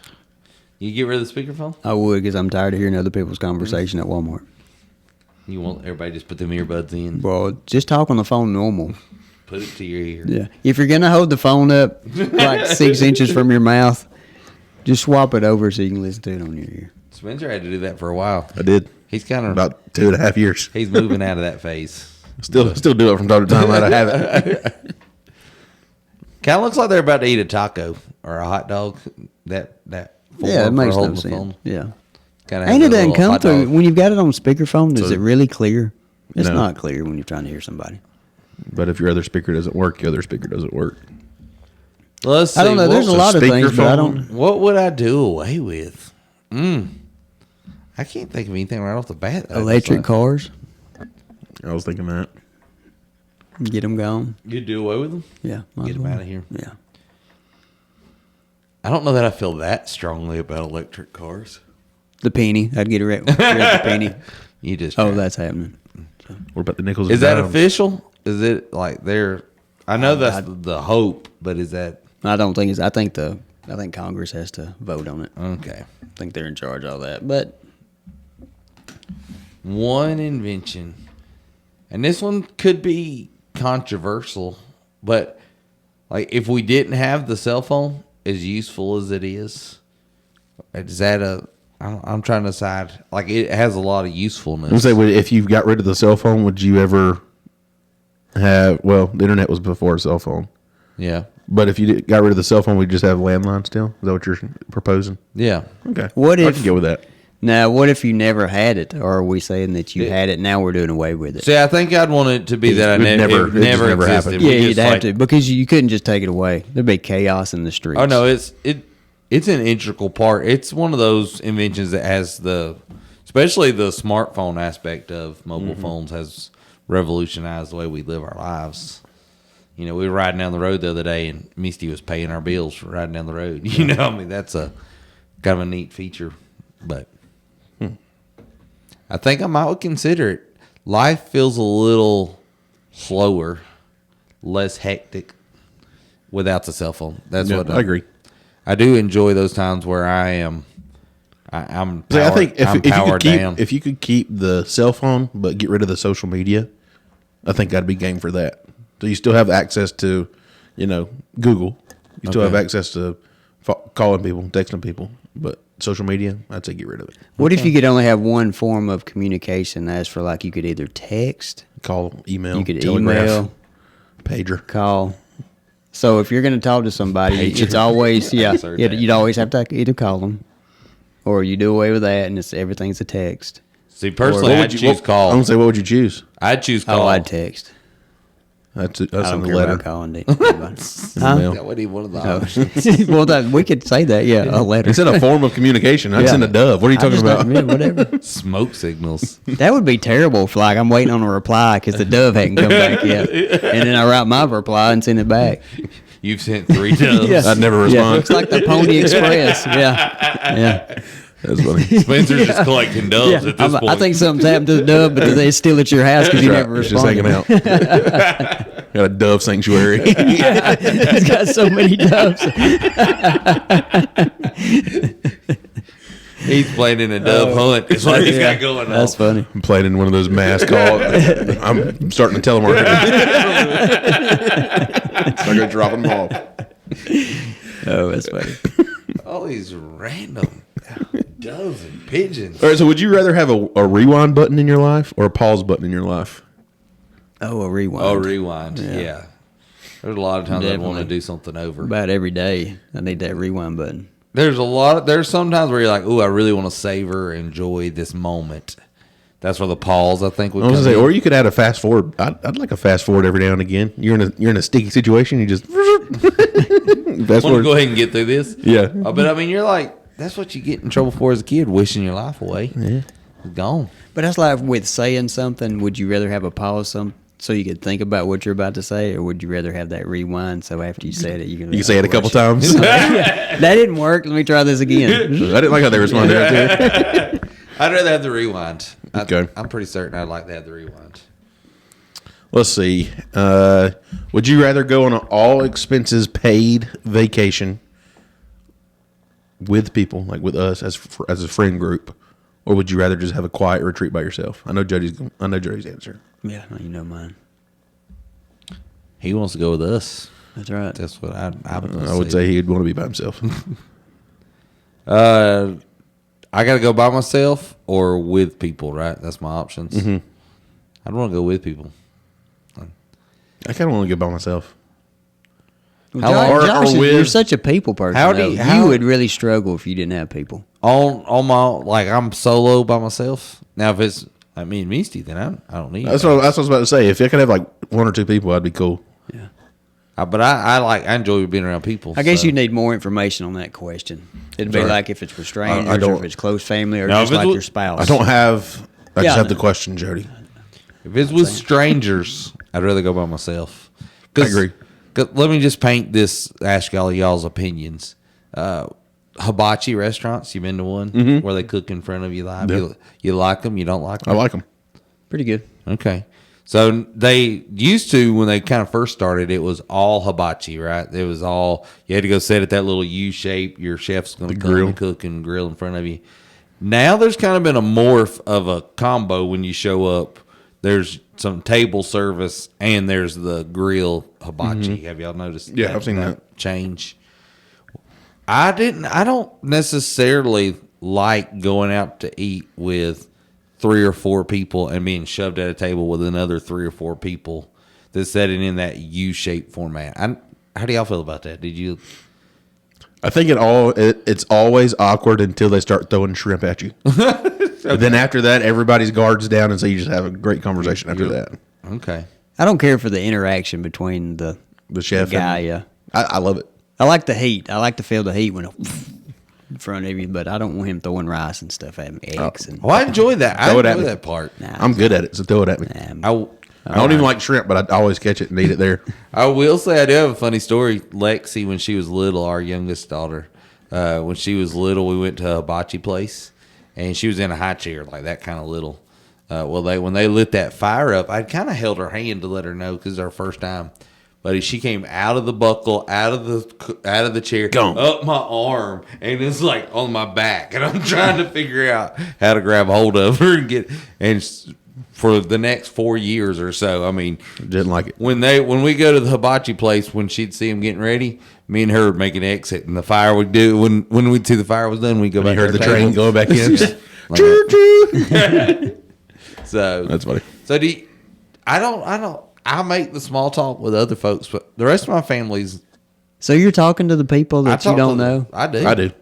[SPEAKER 1] You get rid of the speakerphone?
[SPEAKER 2] I would, because I'm tired of hearing other people's conversation at Walmart.
[SPEAKER 1] You want everybody just put them earbuds in,
[SPEAKER 2] Well, just talk on the phone normal.
[SPEAKER 1] put it to your ear.
[SPEAKER 2] Yeah. If you're going to hold the phone up like 6 inches from your mouth, just swap it over so you can listen to it on your ear.
[SPEAKER 1] Spencer had to do that for a while.
[SPEAKER 3] I did.
[SPEAKER 1] He's kind of
[SPEAKER 3] About 2.5 years.
[SPEAKER 1] he's moving out of that phase.
[SPEAKER 3] Still do it from time to time. I have it.
[SPEAKER 1] Kind of looks like they're about to eat a taco or a hot dog. That
[SPEAKER 2] Yeah, it
[SPEAKER 1] form for
[SPEAKER 2] makes no
[SPEAKER 1] holding the
[SPEAKER 2] sense.
[SPEAKER 1] phone.
[SPEAKER 2] Yeah.
[SPEAKER 1] Kinda
[SPEAKER 2] Ain't
[SPEAKER 1] has
[SPEAKER 2] it
[SPEAKER 1] that
[SPEAKER 2] doesn't
[SPEAKER 1] little
[SPEAKER 2] come
[SPEAKER 1] hot
[SPEAKER 2] through.
[SPEAKER 1] dog.
[SPEAKER 2] When you've got it on speakerphone, is
[SPEAKER 3] So-
[SPEAKER 2] it really clear? It's
[SPEAKER 3] No.
[SPEAKER 2] not clear when you're trying to hear somebody.
[SPEAKER 3] But if your other speaker doesn't work, your other speaker doesn't work.
[SPEAKER 1] Let's see.
[SPEAKER 2] I don't know. There's a
[SPEAKER 1] what-
[SPEAKER 2] lot of things, but I
[SPEAKER 3] speakerphone?
[SPEAKER 2] don't.
[SPEAKER 1] What would I do away with? I can't think of anything right off the bat.
[SPEAKER 2] Electric cars,
[SPEAKER 3] I was thinking that.
[SPEAKER 2] get them gone.
[SPEAKER 1] You do away with them?
[SPEAKER 2] Yeah. might
[SPEAKER 1] Get
[SPEAKER 2] as
[SPEAKER 1] them
[SPEAKER 2] well.
[SPEAKER 1] out of here.
[SPEAKER 2] Yeah.
[SPEAKER 1] I don't know that I feel that strongly about electric cars.
[SPEAKER 2] The penny. I'd get rid of the penny.
[SPEAKER 1] You just
[SPEAKER 2] Oh, that's happening.
[SPEAKER 3] What about the nickels?
[SPEAKER 1] is
[SPEAKER 3] and
[SPEAKER 1] that
[SPEAKER 3] dimes?
[SPEAKER 1] official? Is it like they're? I know that's the hope, but is that
[SPEAKER 2] I don't think it's. I think Congress has to vote on it.
[SPEAKER 1] okay?
[SPEAKER 2] I think they're in charge of all that. But
[SPEAKER 1] One invention, and this one could be controversial, but like if we didn't have the cell phone, as useful as it is that a? I'm trying to decide. Like it has a lot of usefulness.
[SPEAKER 3] I would say, if you got rid of the cell phone, would you ever have? Well, the internet was before a cell phone,
[SPEAKER 1] Yeah,
[SPEAKER 3] but if you got rid of the cell phone, we'd just have landline still. Is that what you're proposing?
[SPEAKER 1] yeah.
[SPEAKER 3] Okay.
[SPEAKER 2] What
[SPEAKER 3] I
[SPEAKER 2] if-
[SPEAKER 3] can go with that?
[SPEAKER 2] now, what if you never had it? Or are we saying that you had it? Now we're doing away with it.
[SPEAKER 1] See, I think I'd want it to be that I
[SPEAKER 3] It would
[SPEAKER 1] never,
[SPEAKER 3] never- it just never
[SPEAKER 1] existed.
[SPEAKER 3] happened.
[SPEAKER 1] We
[SPEAKER 2] Yeah,
[SPEAKER 1] just,
[SPEAKER 2] you'd have
[SPEAKER 1] like-
[SPEAKER 2] to because you couldn't just take it away. There'd be chaos in the streets.
[SPEAKER 1] Oh no, it's an integral part. It's one of those inventions that has especially the smartphone aspect of mobile phones has revolutionized the way we live our lives. You know, we were riding down the road the other day and Misty was paying our bills for riding down the road. You know, I mean, that's a kind of a neat feature, but I think I might consider it. Life feels a little slower, less hectic without the cell phone. That's
[SPEAKER 3] Yeah,
[SPEAKER 1] what
[SPEAKER 3] I agree.
[SPEAKER 1] I do enjoy those times where I'm
[SPEAKER 3] I
[SPEAKER 1] powered,
[SPEAKER 3] think
[SPEAKER 1] I'm
[SPEAKER 3] if you could
[SPEAKER 1] powered down.
[SPEAKER 3] if you could keep the cell phone but get rid of the social media, I think I'd be game for that. So you still have access to, Google. You still have
[SPEAKER 1] Okay.
[SPEAKER 3] access to calling people, texting people, but social media, I'd say get rid of it.
[SPEAKER 2] What if you could only have one form of communication? As for like you could either text,
[SPEAKER 3] Call, email,
[SPEAKER 2] you could
[SPEAKER 3] telegraph,
[SPEAKER 2] email,
[SPEAKER 3] pager.
[SPEAKER 2] call. So if you're going to talk to somebody,
[SPEAKER 1] Pager.
[SPEAKER 2] it's always
[SPEAKER 1] I've heard that.
[SPEAKER 2] you'd always have to either call them, or you do away with that, and everything's a text.
[SPEAKER 1] See, personally,
[SPEAKER 3] What
[SPEAKER 1] I'd choose
[SPEAKER 3] I'm
[SPEAKER 1] call.
[SPEAKER 3] gonna say, what would you choose?
[SPEAKER 1] I'd choose call.
[SPEAKER 2] Oh, I'd text.
[SPEAKER 3] That's
[SPEAKER 2] I
[SPEAKER 3] in
[SPEAKER 2] don't
[SPEAKER 3] the
[SPEAKER 2] care
[SPEAKER 3] letter.
[SPEAKER 2] about calling it. Huh?
[SPEAKER 1] That would be one of the options.
[SPEAKER 2] Well, we could say that. Yeah, a letter.
[SPEAKER 3] It's in a form of communication. I'd
[SPEAKER 2] Yeah.
[SPEAKER 3] send a dove. What are you talking about?
[SPEAKER 2] Yeah, whatever.
[SPEAKER 1] Smoke signals.
[SPEAKER 2] That would be terrible if, like, I'm waiting on a reply because the dove hadn't come back yet, and then I write my reply and send it back.
[SPEAKER 1] You've sent 3 doves.
[SPEAKER 2] Yeah.
[SPEAKER 3] I'd never
[SPEAKER 2] Yeah,
[SPEAKER 3] respond.
[SPEAKER 2] looks like the Pony Express. Yeah.
[SPEAKER 3] That's funny.
[SPEAKER 1] Spencer's just collecting doves at this point.
[SPEAKER 2] I think something's happened to the dove, but it's still at your house because you never
[SPEAKER 3] It's just
[SPEAKER 2] responded.
[SPEAKER 3] hanging out. Got a dove sanctuary.
[SPEAKER 2] He's got so many doves.
[SPEAKER 1] He's planning a dove hunt. Is what he's got going on.
[SPEAKER 2] That's funny.
[SPEAKER 3] I'm playing in one of those mass calls. I'm starting to telemarket. So I'm going to drop them off.
[SPEAKER 2] Oh, that's funny.
[SPEAKER 1] All these random doves and pigeons.
[SPEAKER 3] All right, so would you rather have a rewind button in your life or a pause button in your life?
[SPEAKER 2] Oh, a rewind.
[SPEAKER 1] Oh, rewind. Yeah. There's a lot of times I want to
[SPEAKER 2] Definitely.
[SPEAKER 1] do something over.
[SPEAKER 2] About every day, I need that rewind button.
[SPEAKER 1] There's sometimes where you're like, ooh, I really want to savor, enjoy this moment. That's where the pause, I think, would
[SPEAKER 3] I was
[SPEAKER 1] come
[SPEAKER 3] gonna say,
[SPEAKER 1] in.
[SPEAKER 3] or you could add a fast forward. I'd like a fast forward every now and again. You're in a sticky situation. You just fast
[SPEAKER 1] Want to
[SPEAKER 3] forward.
[SPEAKER 1] go ahead and get through this?
[SPEAKER 3] Yeah.
[SPEAKER 1] But I mean, you're like, that's what you get in trouble for as a kid, wishing your life away. Yeah. It's gone.
[SPEAKER 2] But that's like with saying something. Would you rather have a pause so you could think about what you're about to say, or would you rather have that rewind so after you said it, you can
[SPEAKER 3] say it a couple times.
[SPEAKER 2] That didn't work. Let me try this again.
[SPEAKER 3] I didn't like how they responded.
[SPEAKER 1] I'd rather have the rewind.
[SPEAKER 3] Okay.
[SPEAKER 1] I'm pretty certain I'd like to have the rewind.
[SPEAKER 3] Let's see. Would you rather go on an all expenses paid vacation with people, like with us as a friend group, or would you rather just have a quiet retreat by yourself? I know Jody's answer.
[SPEAKER 2] Yeah, you know mine.
[SPEAKER 1] He wants to go with us.
[SPEAKER 2] That's right.
[SPEAKER 1] That's what I
[SPEAKER 3] would say he'd want to be by himself.
[SPEAKER 1] I got to go by myself or with people, right? That's my options.
[SPEAKER 3] Mm-hmm.
[SPEAKER 1] I'd want to go with people.
[SPEAKER 3] I kind of want to go by myself.
[SPEAKER 1] How long-
[SPEAKER 2] Josh,
[SPEAKER 3] or with-
[SPEAKER 2] you're such a people person.
[SPEAKER 1] How do
[SPEAKER 2] though.
[SPEAKER 1] you-
[SPEAKER 2] You
[SPEAKER 1] how-
[SPEAKER 2] would really struggle if you didn't have people.
[SPEAKER 1] On my, like, I'm solo by myself. Now, if it's like me and Misty, then I don't need
[SPEAKER 3] That's
[SPEAKER 1] it.
[SPEAKER 3] what I was about to say. If I could have like one or two people, I'd be cool.
[SPEAKER 1] But I enjoy being around people.
[SPEAKER 2] I guess
[SPEAKER 1] so.
[SPEAKER 2] you need more information on that question. It'd be
[SPEAKER 3] Sorry.
[SPEAKER 2] like if it's with strangers,
[SPEAKER 3] I don't-
[SPEAKER 2] or if it's close family, or
[SPEAKER 1] No,
[SPEAKER 2] just
[SPEAKER 1] if it's
[SPEAKER 2] like
[SPEAKER 1] with-
[SPEAKER 2] your spouse.
[SPEAKER 3] I don't have. I
[SPEAKER 2] Yeah,
[SPEAKER 3] just
[SPEAKER 2] I
[SPEAKER 3] have the
[SPEAKER 2] know.
[SPEAKER 3] question, Jody.
[SPEAKER 1] If it's with strangers, I'd rather go by myself.
[SPEAKER 3] I agree.
[SPEAKER 1] 'Cause let me just paint this, ask all y'all's opinions. Hibachi restaurants, you been to one where they cook in front of you live?
[SPEAKER 3] Yeah.
[SPEAKER 1] You like them? You don't like
[SPEAKER 3] I
[SPEAKER 1] them?
[SPEAKER 3] like them.
[SPEAKER 2] Pretty good.
[SPEAKER 1] Okay. So they used to, when they kind of first started, it was all hibachi, right? It was all, you had to go sit at that little U shape. Your chef's going to come
[SPEAKER 3] grill.
[SPEAKER 1] and cook and grill in front of you. Now there's kind of been a morph of a combo when you show up. There's some table service and there's the grill hibachi. Have y'all noticed?
[SPEAKER 3] Yeah, I've seen that.
[SPEAKER 1] change. I don't necessarily like going out to eat with 3 or 4 people and being shoved at a table with another 3 or 4 people that's sitting in that U-shaped format. How do y'all feel about that? Did you?
[SPEAKER 3] I think it's always awkward until they start throwing shrimp at you. But then after that, everybody's guards down, and so you just have a great conversation after that.
[SPEAKER 1] Okay.
[SPEAKER 2] I don't care for the interaction between the
[SPEAKER 3] chef
[SPEAKER 2] guy.
[SPEAKER 3] and-
[SPEAKER 2] Yeah,
[SPEAKER 3] I love it.
[SPEAKER 2] I like the heat. I like to feel the heat when in front of you, but I don't want him throwing rice and stuff at me, eggs and.
[SPEAKER 1] Well, I enjoy that. I
[SPEAKER 3] Throw it at
[SPEAKER 1] enjoy
[SPEAKER 3] me.
[SPEAKER 1] that part.
[SPEAKER 2] Nah,
[SPEAKER 3] I'm good at it, so throw it at me. I don't even like shrimp, but I always catch it and eat it there.
[SPEAKER 1] I will say I do have a funny story. Lexi, when she was little, our youngest daughter, when she was little, we went to a hibachi place, and she was in a high chair, like that kind of little. When they lit that fire up, I kind of held her hand to let her know because it's our first time. But she came out of the buckle, out of the chair,
[SPEAKER 3] Gone.
[SPEAKER 1] up my arm, and it's like on my back, and I'm trying to figure out how to grab hold of her and get. And for the next 4 years or so, I mean,
[SPEAKER 3] Didn't like it.
[SPEAKER 1] when we go to the hibachi place, when she'd see him getting ready, me and her would make an exit, and the fire would do when we'd see the fire was done, we'd go back.
[SPEAKER 3] You heard
[SPEAKER 1] to
[SPEAKER 3] the
[SPEAKER 1] our
[SPEAKER 3] train
[SPEAKER 1] table.
[SPEAKER 3] going back in.
[SPEAKER 1] Like
[SPEAKER 3] Choo
[SPEAKER 1] that.
[SPEAKER 3] choo.
[SPEAKER 1] So
[SPEAKER 3] That's funny.
[SPEAKER 1] So I make the small talk with other folks, but the rest of my family's.
[SPEAKER 2] So you're talking to the people that you
[SPEAKER 1] talk
[SPEAKER 2] don't
[SPEAKER 1] to
[SPEAKER 2] know?
[SPEAKER 1] I do.
[SPEAKER 3] I do.
[SPEAKER 1] I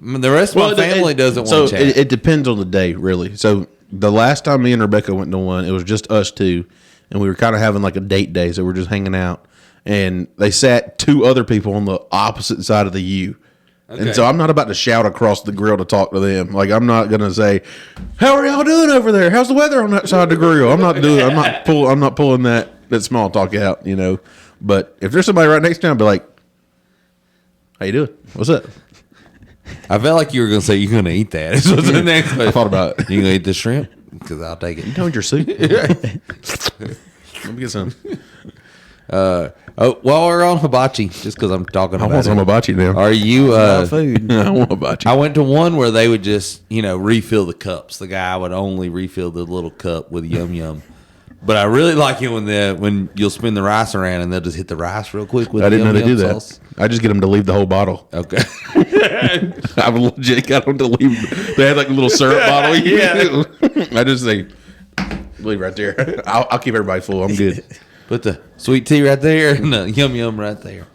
[SPEAKER 1] mean, the rest of my family doesn't
[SPEAKER 3] So
[SPEAKER 1] want to chat.
[SPEAKER 3] it depends on the day, really. So the last time me and Rebecca went to one, it was just us two, and we were kind of having like a date day, so we're just hanging out. And they sat 2 other people on the opposite side of the U.
[SPEAKER 1] Okay.
[SPEAKER 3] And so I'm not about to shout across the grill to talk to them. Like, I'm not gonna say, "How are y'all doing over there? How's the weather on that side of the grill?" I'm not pulling that small talk out, you know. But if there's somebody right next to me, I'll be like, "How you doing? What's up?"
[SPEAKER 1] I felt like you were going to say you're going to eat that. This was the next
[SPEAKER 3] I thought about it.
[SPEAKER 1] You going to eat the shrimp? Because I'll take it.
[SPEAKER 3] You know your soup. Let me get some.
[SPEAKER 1] While we're on hibachi, just because I'm talking
[SPEAKER 3] I
[SPEAKER 1] about
[SPEAKER 3] want some
[SPEAKER 1] it.
[SPEAKER 3] hibachi now.
[SPEAKER 1] Are you...
[SPEAKER 2] Food.
[SPEAKER 3] I want hibachi.
[SPEAKER 1] I went to one where they would just, refill the cups. The guy would only refill the little cup with yum yum. But I really like it when you'll spin the rice around and they'll just hit the rice real quick with
[SPEAKER 3] I didn't know they
[SPEAKER 1] yum
[SPEAKER 3] do that.
[SPEAKER 1] sauce.
[SPEAKER 3] I just get them to leave the whole bottle.
[SPEAKER 1] Okay.
[SPEAKER 3] I legit got them to leave. They had like a little syrup bottle.
[SPEAKER 1] Yeah.
[SPEAKER 3] I just say, leave right there. I'll keep everybody full. I'm good.
[SPEAKER 1] Put the sweet tea right there and the yum yum right there.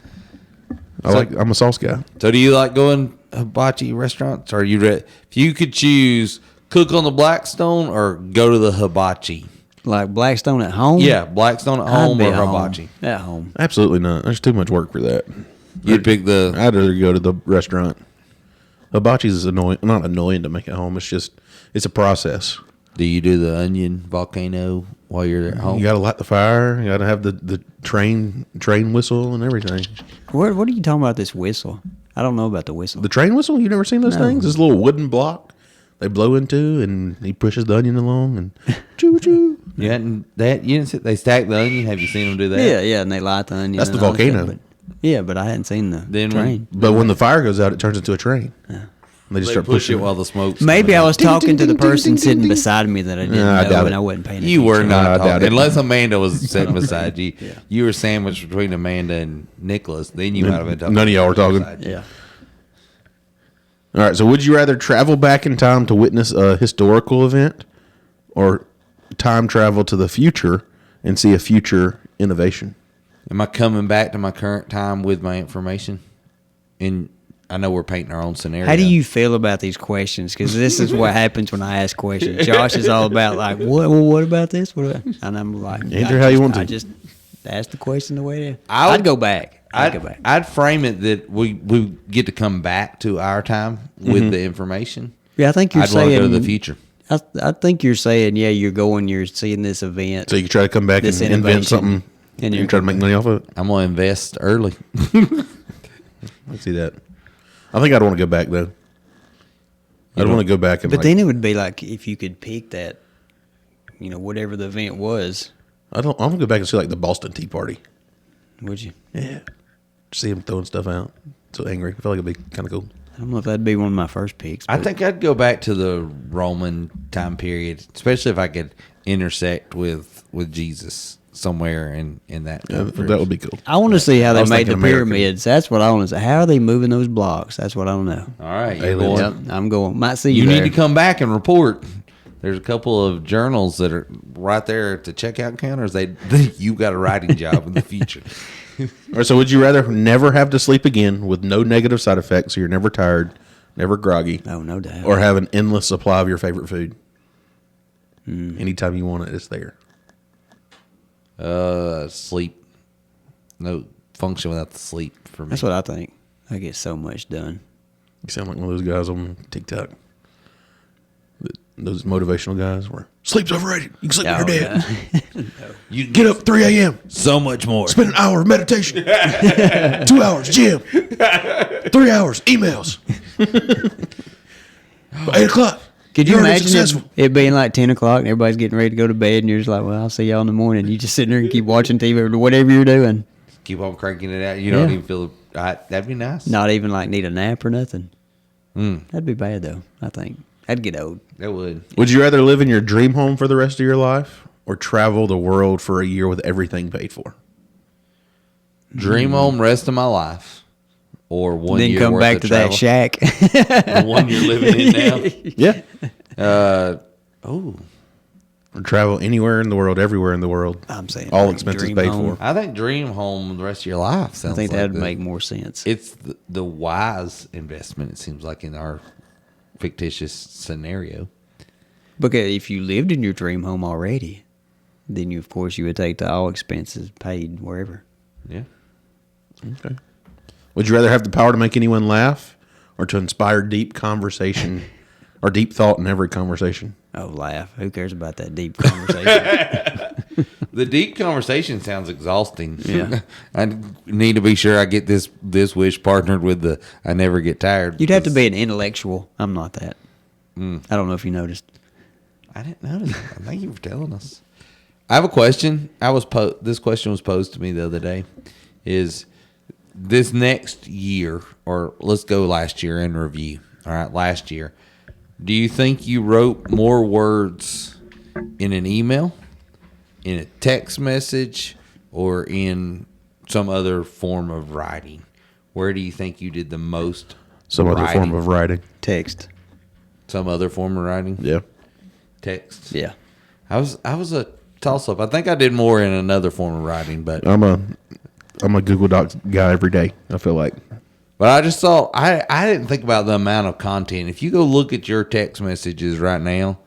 [SPEAKER 3] I'm a sauce guy.
[SPEAKER 1] So do you like going hibachi restaurants? Or if you could choose cook on the Blackstone or go to the hibachi?
[SPEAKER 2] Like Blackstone at home?
[SPEAKER 1] Yeah, Blackstone at
[SPEAKER 2] I'd
[SPEAKER 1] home
[SPEAKER 2] be
[SPEAKER 1] or
[SPEAKER 2] at
[SPEAKER 1] hibachi.
[SPEAKER 2] home. At home.
[SPEAKER 3] Absolutely not. There's too much work for that.
[SPEAKER 1] You'd pick the...
[SPEAKER 3] I'd rather go to the restaurant. Hibachi's is annoying. Not annoying to make at home. It's a process.
[SPEAKER 1] Do you do the onion volcano while you're at home?
[SPEAKER 3] You got to light the fire. You got to have the train whistle and everything.
[SPEAKER 2] What are you talking about, this whistle? I don't know about the whistle.
[SPEAKER 3] The train whistle? You never seen those
[SPEAKER 2] No.
[SPEAKER 3] things? This little wooden block they blow into, and he pushes the onion along, and choo choo.
[SPEAKER 1] You didn't see, they stack the onion. Have you seen them do that?
[SPEAKER 2] Yeah, and they light the onion.
[SPEAKER 3] That's
[SPEAKER 2] and
[SPEAKER 3] the
[SPEAKER 2] all that
[SPEAKER 3] volcano.
[SPEAKER 2] stuff, but I hadn't seen the
[SPEAKER 1] Then
[SPEAKER 2] train.
[SPEAKER 3] But when the fire goes out, it turns into a train.
[SPEAKER 2] Yeah.
[SPEAKER 3] And they just
[SPEAKER 1] They
[SPEAKER 3] start
[SPEAKER 1] push it
[SPEAKER 3] pushing.
[SPEAKER 1] while the smoke's
[SPEAKER 2] Maybe
[SPEAKER 1] coming
[SPEAKER 2] I
[SPEAKER 1] out.
[SPEAKER 2] was talking to the person sitting beside me that I didn't
[SPEAKER 3] I
[SPEAKER 2] know,
[SPEAKER 3] doubt
[SPEAKER 2] and
[SPEAKER 3] it.
[SPEAKER 2] I wasn't paying attention.
[SPEAKER 1] You were not
[SPEAKER 3] I doubt
[SPEAKER 1] talking.
[SPEAKER 3] it.
[SPEAKER 1] Unless Amanda was sitting beside you. You were sandwiched between Amanda and Nicholas. Then you might have been talking.
[SPEAKER 3] None of y'all were talking.
[SPEAKER 1] beside you.
[SPEAKER 2] Yeah.
[SPEAKER 3] All right. So, would you rather travel back in time to witness a historical event, or time travel to the future and see a future innovation?
[SPEAKER 1] Am I coming back to my current time with my information? And I know we're painting our own scenario.
[SPEAKER 2] How do you feel about these questions? Because this is what happens when I ask questions. Josh is all about like, what? Well, what about this? What about? And I'm like,
[SPEAKER 3] Answer how you want to.
[SPEAKER 2] I just ask the question the way it is.
[SPEAKER 1] I would-
[SPEAKER 2] I'd go back. I'd go back.
[SPEAKER 1] I'd frame it that we get to come back to our time with the information.
[SPEAKER 2] Yeah, I think you're
[SPEAKER 1] I'd want to
[SPEAKER 2] saying
[SPEAKER 1] go to the future.
[SPEAKER 2] I think you're saying, yeah, you're seeing this event.
[SPEAKER 3] So you can try to come back and
[SPEAKER 2] This
[SPEAKER 3] invent
[SPEAKER 2] innovation.
[SPEAKER 3] something,
[SPEAKER 2] And
[SPEAKER 3] and
[SPEAKER 2] you're
[SPEAKER 3] you try to make money off of it.
[SPEAKER 1] I'm gonna invest early.
[SPEAKER 3] I see that. I think I'd want to go back though. I'd want to go back and.
[SPEAKER 2] But then it would be like if you could pick that, whatever the event was,
[SPEAKER 3] I don't want to go back and see like the Boston Tea Party.
[SPEAKER 2] would you?
[SPEAKER 3] Yeah, see him throwing stuff out. So angry. I feel like it'd be kind of cool.
[SPEAKER 2] I don't know if that'd be one of my first picks.
[SPEAKER 1] I
[SPEAKER 2] but-
[SPEAKER 1] think I'd go back to the Roman time period, especially if I could intersect with Jesus somewhere in that.
[SPEAKER 3] Yeah,
[SPEAKER 1] time
[SPEAKER 3] that
[SPEAKER 1] period.
[SPEAKER 3] would be cool.
[SPEAKER 2] I want to see how
[SPEAKER 3] I
[SPEAKER 2] they
[SPEAKER 3] was
[SPEAKER 2] made
[SPEAKER 3] thinking
[SPEAKER 2] the
[SPEAKER 3] American.
[SPEAKER 2] pyramids. That's what I want to say. How are they moving those blocks? That's what I don't know.
[SPEAKER 1] All right, you're
[SPEAKER 3] Aliens.
[SPEAKER 1] going.
[SPEAKER 2] Yep, I'm going. Might see you,
[SPEAKER 1] You
[SPEAKER 2] there.
[SPEAKER 1] need to come back and report. There's a couple of journals that are right there at the checkout counters. You got a writing job in the future.
[SPEAKER 3] All right, so would you rather never have to sleep again with no negative side effects, so you're never tired, never groggy,
[SPEAKER 2] Oh, no doubt.
[SPEAKER 3] or have an endless supply of your favorite food? Anytime you want it, it's there.
[SPEAKER 1] Sleep. No function without the sleep for me.
[SPEAKER 2] That's what I think. I get so much done.
[SPEAKER 3] You sound like one of those guys on TikTok. Those motivational guys where sleep's overrated. You can sleep when you're dead.
[SPEAKER 1] You
[SPEAKER 3] Get up 3 a.m.
[SPEAKER 1] so much more.
[SPEAKER 3] Spend an hour of meditation. 2 hours gym. 3 hours emails. 8 o'clock.
[SPEAKER 2] Could you
[SPEAKER 3] You're already
[SPEAKER 2] imagine
[SPEAKER 3] successful.
[SPEAKER 2] it being like 10 o'clock and everybody's getting ready to go to bed and you're just like, well, I'll see y'all in the morning. You just sitting there and keep watching TV or whatever you're doing.
[SPEAKER 1] Keep on cranking it out. You don't
[SPEAKER 2] Yeah.
[SPEAKER 1] even feel. That'd be nice.
[SPEAKER 2] Not even like need a nap or nothing. That'd be bad though, I think. I'd get old.
[SPEAKER 1] That would.
[SPEAKER 3] Would you rather live in your dream home for the rest of your life or travel the world for a year with everything paid for?
[SPEAKER 1] Dream home rest of my life, or one
[SPEAKER 2] Then
[SPEAKER 1] year
[SPEAKER 2] come
[SPEAKER 1] worth
[SPEAKER 2] back
[SPEAKER 1] of
[SPEAKER 2] to
[SPEAKER 1] travel.
[SPEAKER 2] that shack.
[SPEAKER 1] The one you're living in now.
[SPEAKER 3] Yeah.
[SPEAKER 1] Oh,
[SPEAKER 3] Or travel anywhere in the world, everywhere in the world.
[SPEAKER 2] I'm saying
[SPEAKER 3] all
[SPEAKER 2] like
[SPEAKER 3] expenses
[SPEAKER 2] dream
[SPEAKER 3] paid
[SPEAKER 2] home.
[SPEAKER 3] for.
[SPEAKER 1] I think dream home the rest of your life
[SPEAKER 2] I
[SPEAKER 1] sounds.
[SPEAKER 2] think
[SPEAKER 1] like
[SPEAKER 2] that'd make more sense.
[SPEAKER 1] It's the wise investment. It seems like in our fictitious scenario.
[SPEAKER 2] Because if you lived in your dream home already, Then you, of course, you would take the all expenses paid wherever.
[SPEAKER 1] Yeah.
[SPEAKER 3] Okay. Would you rather have the power to make anyone laugh or to inspire deep conversation or deep thought in every conversation?
[SPEAKER 2] Oh, laugh. Who cares about that deep conversation?
[SPEAKER 1] The deep conversation sounds exhausting.
[SPEAKER 2] Yeah.
[SPEAKER 1] I need to be sure I get this wish partnered with the I never get tired.
[SPEAKER 2] You'd have to be an intellectual. I'm not that.
[SPEAKER 1] Mm.
[SPEAKER 2] I don't know if you noticed.
[SPEAKER 1] I didn't notice that. Thank you for telling us. I have a question. This question was posed to me the other day. Is this next year, or let's go last year in review. All right, last year. Do you think you wrote more words in an email, in a text message, or in some other form of writing? Where do you think you did the most
[SPEAKER 3] Some other
[SPEAKER 1] writing?
[SPEAKER 3] form of writing.
[SPEAKER 2] Text.
[SPEAKER 1] Some other form of writing?
[SPEAKER 3] Yeah.
[SPEAKER 1] Text?
[SPEAKER 2] Yeah.
[SPEAKER 1] I was a toss-up. I think I did more in another form of writing, but
[SPEAKER 3] I'm a Google Docs guy every day, I feel like.
[SPEAKER 1] But I just thought, I didn't think about the amount of content. If you go look at your text messages right now,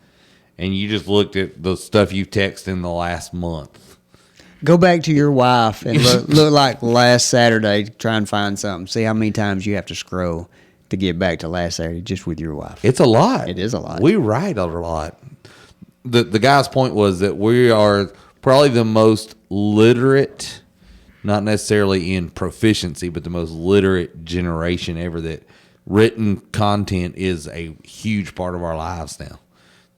[SPEAKER 1] and you just looked at the stuff you've texted in the last month.
[SPEAKER 2] Go back to your wife and look like last Saturday. Try and find something. See how many times you have to scroll to get back to last Saturday just with your wife.
[SPEAKER 1] It's a lot.
[SPEAKER 2] It is a lot.
[SPEAKER 1] We write a lot. The guy's point was that we are probably the most literate, not necessarily in proficiency, but the most literate generation ever, that written content is a huge part of our lives now.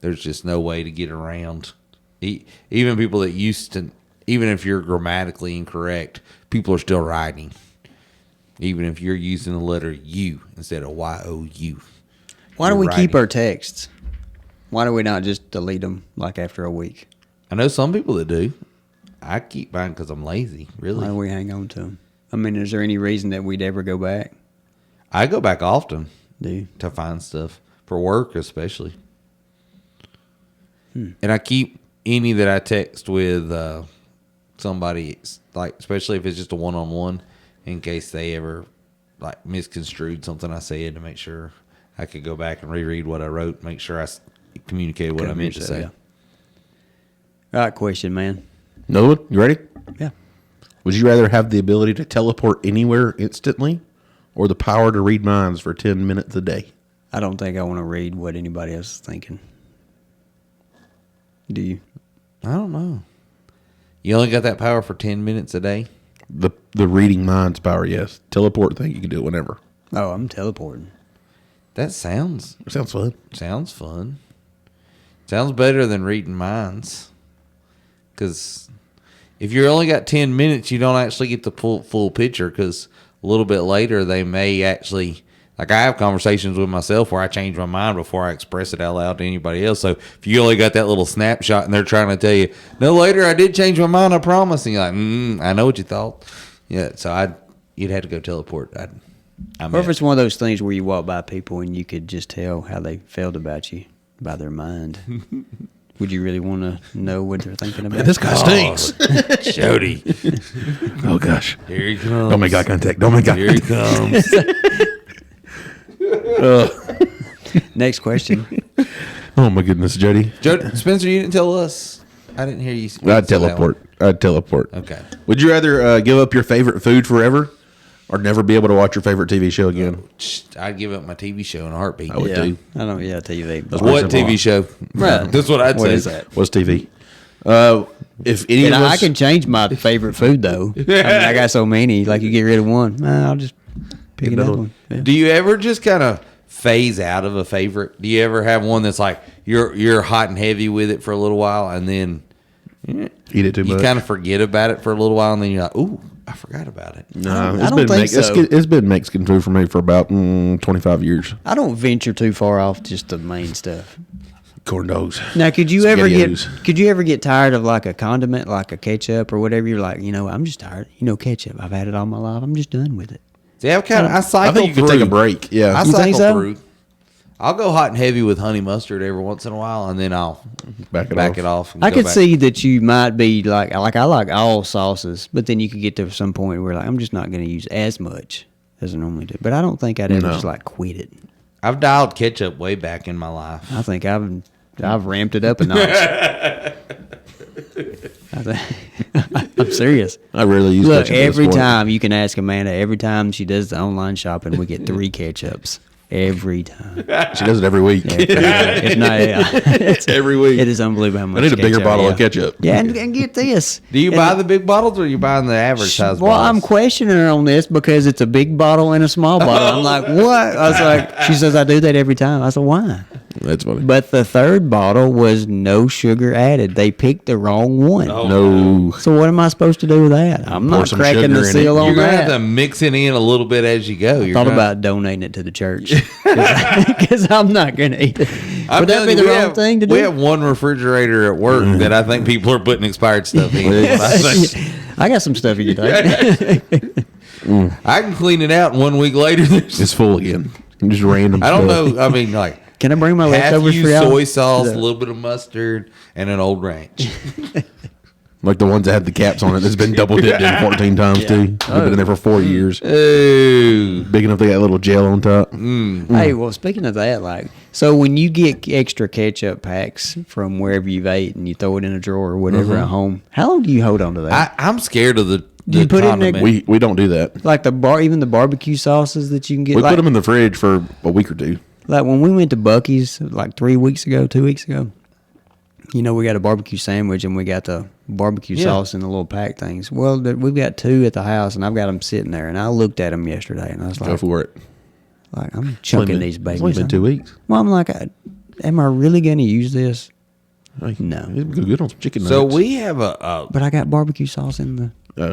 [SPEAKER 1] There's just no way to get around. Even people that used to, even if you're grammatically incorrect, people are still writing. Even if you're using the letter U instead of Y-O-U.
[SPEAKER 2] Why do
[SPEAKER 1] You're
[SPEAKER 2] we
[SPEAKER 1] writing.
[SPEAKER 2] keep our texts? Why do we not just delete them like after a week?
[SPEAKER 1] I know some people that do. I keep mine because I'm lazy, really.
[SPEAKER 2] Why do we hang on to them? I mean, is there any reason that we'd ever go back?
[SPEAKER 1] I go back often
[SPEAKER 2] Do you?
[SPEAKER 1] to find stuff, for work especially. And I keep any that I text with somebody, like especially if it's just a one-on-one, in case they ever like misconstrued something I said, to make sure I could go back and reread what I wrote, make sure I communicated what I meant to say.
[SPEAKER 2] Yeah. All right, question, man.
[SPEAKER 3] Another one? You ready?
[SPEAKER 2] Yeah.
[SPEAKER 3] Would you rather have the ability to teleport anywhere instantly or the power to read minds for 10 minutes a day?
[SPEAKER 2] I don't think I want to read what anybody else is thinking. Do you?
[SPEAKER 1] I don't know. You only got that power for 10 minutes a day?
[SPEAKER 3] The reading minds power, yes. Teleport thing, you can do it whenever.
[SPEAKER 2] Oh, I'm teleporting.
[SPEAKER 1] That sounds
[SPEAKER 3] Sounds fun.
[SPEAKER 1] fun. Sounds better than reading minds. Because if you only got 10 minutes, you don't actually get the full picture, because a little bit later they may actually, like I have conversations with myself where I change my mind before I express it out loud to anybody else. So if you only got that little snapshot and they're trying to tell you, no, later I did change my mind, I promise. And you're like, I know what you thought. Yeah, so you'd have to go teleport.
[SPEAKER 2] Or if it's one of those things where you walk by people and you could just tell how they felt about you by their mind. Would you really want to know what they're thinking about?
[SPEAKER 3] Man, this guy stinks.
[SPEAKER 1] Jody.
[SPEAKER 3] Oh, gosh.
[SPEAKER 1] Here he comes.
[SPEAKER 3] Don't make eye contact. Don't make eye
[SPEAKER 1] Here he
[SPEAKER 3] contact.
[SPEAKER 1] comes.
[SPEAKER 2] Next question.
[SPEAKER 3] Oh, my goodness, Jody.
[SPEAKER 1] Spencer, you didn't tell us. I didn't hear you.
[SPEAKER 3] I'd teleport. I'd teleport.
[SPEAKER 1] Okay.
[SPEAKER 3] Would you rather give up your favorite food forever or never be able to watch your favorite TV show again?
[SPEAKER 1] I'd give up my TV show in a heartbeat.
[SPEAKER 3] I would
[SPEAKER 2] Yeah,
[SPEAKER 3] too.
[SPEAKER 2] I don't. Yeah, TV.
[SPEAKER 1] What TV show?
[SPEAKER 2] Right.
[SPEAKER 1] That's what I'd
[SPEAKER 2] What
[SPEAKER 1] say.
[SPEAKER 2] is that?
[SPEAKER 3] What's TV? If any
[SPEAKER 2] And
[SPEAKER 3] of us,
[SPEAKER 2] I can change my favorite food though. I mean, I got so many. Like you get rid of one, I'll just pick
[SPEAKER 3] Get
[SPEAKER 2] another
[SPEAKER 3] another
[SPEAKER 2] one. Yeah.
[SPEAKER 1] Do you ever just kind of phase out of a favorite? Do you ever have one that's like you're hot and heavy with it for a little while, and then
[SPEAKER 3] eat it too
[SPEAKER 1] you
[SPEAKER 3] much.
[SPEAKER 1] kind of forget about it for a little while, and then you're like, "Ooh, I forgot about it."
[SPEAKER 3] No,
[SPEAKER 2] I don't think so.
[SPEAKER 3] It's been Mexican food for me for about 25 years.
[SPEAKER 2] I don't venture too far off just the main stuff.
[SPEAKER 3] Corn dogs.
[SPEAKER 2] Now, could you ever
[SPEAKER 3] SpaghettiOs.
[SPEAKER 2] get tired of like a condiment, like a ketchup or whatever? You're like, I'm just tired. Ketchup. I've had it all my life. I'm just done with it.
[SPEAKER 1] See, I cycle
[SPEAKER 3] I think you could
[SPEAKER 1] through.
[SPEAKER 3] take a break. Yeah.
[SPEAKER 1] I
[SPEAKER 2] You think
[SPEAKER 1] cycle
[SPEAKER 2] so?
[SPEAKER 1] through. I'll go hot and heavy with honey mustard every once in a while, and then I'll
[SPEAKER 3] Back it
[SPEAKER 1] off. And
[SPEAKER 2] I
[SPEAKER 1] go
[SPEAKER 2] could
[SPEAKER 1] back.
[SPEAKER 2] see that you might be like I like all sauces, but then you could get to some point where like I'm just not going to use as much as I normally do. But I don't think I'd ever
[SPEAKER 3] No.
[SPEAKER 2] just like quit it.
[SPEAKER 1] I've dialed ketchup way back in my life.
[SPEAKER 2] I think I've ramped it up a notch. I'm serious.
[SPEAKER 3] I rarely use
[SPEAKER 2] Look,
[SPEAKER 3] ketchup at this
[SPEAKER 2] every
[SPEAKER 3] point.
[SPEAKER 2] time you can ask Amanda. Every time she does the online shopping, we get 3 ketchups. Every time.
[SPEAKER 3] She does it every week.
[SPEAKER 2] If not, it's,
[SPEAKER 3] Every week.
[SPEAKER 2] It is unbelievable how much
[SPEAKER 3] I need a bigger
[SPEAKER 2] ketchup,
[SPEAKER 3] bottle
[SPEAKER 2] yeah.
[SPEAKER 3] of ketchup.
[SPEAKER 2] Yeah, and get this.
[SPEAKER 1] Do you
[SPEAKER 2] And
[SPEAKER 1] buy the big bottles or are you buying the average size
[SPEAKER 2] Well, I'm
[SPEAKER 1] bottles?
[SPEAKER 2] questioning her on this because it's a big bottle and a small bottle. I'm like, what? I was like, she says I do that every time. I said, why?
[SPEAKER 3] That's funny.
[SPEAKER 2] But the third bottle was no sugar added. They picked the wrong one.
[SPEAKER 3] no.
[SPEAKER 2] So what am I supposed to do with that? I'm
[SPEAKER 3] Pour
[SPEAKER 2] not
[SPEAKER 3] some
[SPEAKER 2] cracking
[SPEAKER 3] sugar
[SPEAKER 2] the
[SPEAKER 3] in it.
[SPEAKER 2] seal
[SPEAKER 1] You're
[SPEAKER 2] on
[SPEAKER 1] going to have
[SPEAKER 2] that.
[SPEAKER 1] to mix it in a little bit as you go. You're
[SPEAKER 2] Thought
[SPEAKER 1] gonna-
[SPEAKER 2] about donating it to the church because I'm not going to eat it.
[SPEAKER 1] I'm
[SPEAKER 2] Would that
[SPEAKER 1] telling
[SPEAKER 2] be
[SPEAKER 1] you,
[SPEAKER 2] the
[SPEAKER 1] we
[SPEAKER 2] wrong
[SPEAKER 1] have-
[SPEAKER 2] thing to do?
[SPEAKER 1] We have one refrigerator at work that I think people are putting expired stuff in.
[SPEAKER 2] I got some stuff you can take.
[SPEAKER 1] I can clean it out, and 1 week later, there's
[SPEAKER 3] It's full again. Just random
[SPEAKER 1] I don't
[SPEAKER 3] stuff.
[SPEAKER 1] know. I mean, like
[SPEAKER 2] Can I bring my
[SPEAKER 1] half
[SPEAKER 2] leftovers for
[SPEAKER 1] used
[SPEAKER 2] y'all?
[SPEAKER 1] soy sauce,
[SPEAKER 2] Yeah.
[SPEAKER 1] a little bit of mustard, and an old ranch.
[SPEAKER 3] Like the ones that had the caps on it that's been double dipped in 14 times too. They've been in there for 4 years.
[SPEAKER 1] Ooh.
[SPEAKER 3] Big enough they got a little gel on top.
[SPEAKER 2] Hey, well, speaking of that, like, so when you get extra ketchup packs from wherever you've ate and you throw it in a drawer or whatever at home, how long do you hold on to that?
[SPEAKER 1] I'm scared of the
[SPEAKER 2] you put it in a-
[SPEAKER 1] condiment.
[SPEAKER 3] We don't do that.
[SPEAKER 2] Like even the barbecue sauces that you can get.
[SPEAKER 3] We
[SPEAKER 2] like,
[SPEAKER 3] put them in the fridge for a week or two.
[SPEAKER 2] like when we went to Buc-ee's like 2 weeks ago, you know, we got a barbecue sandwich and we got the barbecue
[SPEAKER 1] Yeah.
[SPEAKER 2] sauce in the little pack things. Well, we've got 2 at the house and I've got them sitting there and I looked at them yesterday and I was
[SPEAKER 3] Go
[SPEAKER 2] like,
[SPEAKER 3] for it.
[SPEAKER 2] I'm chunking these
[SPEAKER 3] It's
[SPEAKER 2] babies.
[SPEAKER 3] only been
[SPEAKER 2] up.
[SPEAKER 3] 2 weeks.
[SPEAKER 2] Well, I'm like, am I really going to use this?
[SPEAKER 3] Like,
[SPEAKER 2] No.
[SPEAKER 3] it'd go good on some chicken
[SPEAKER 1] So
[SPEAKER 3] nuggets.
[SPEAKER 1] we have a
[SPEAKER 2] But I got barbecue sauce in the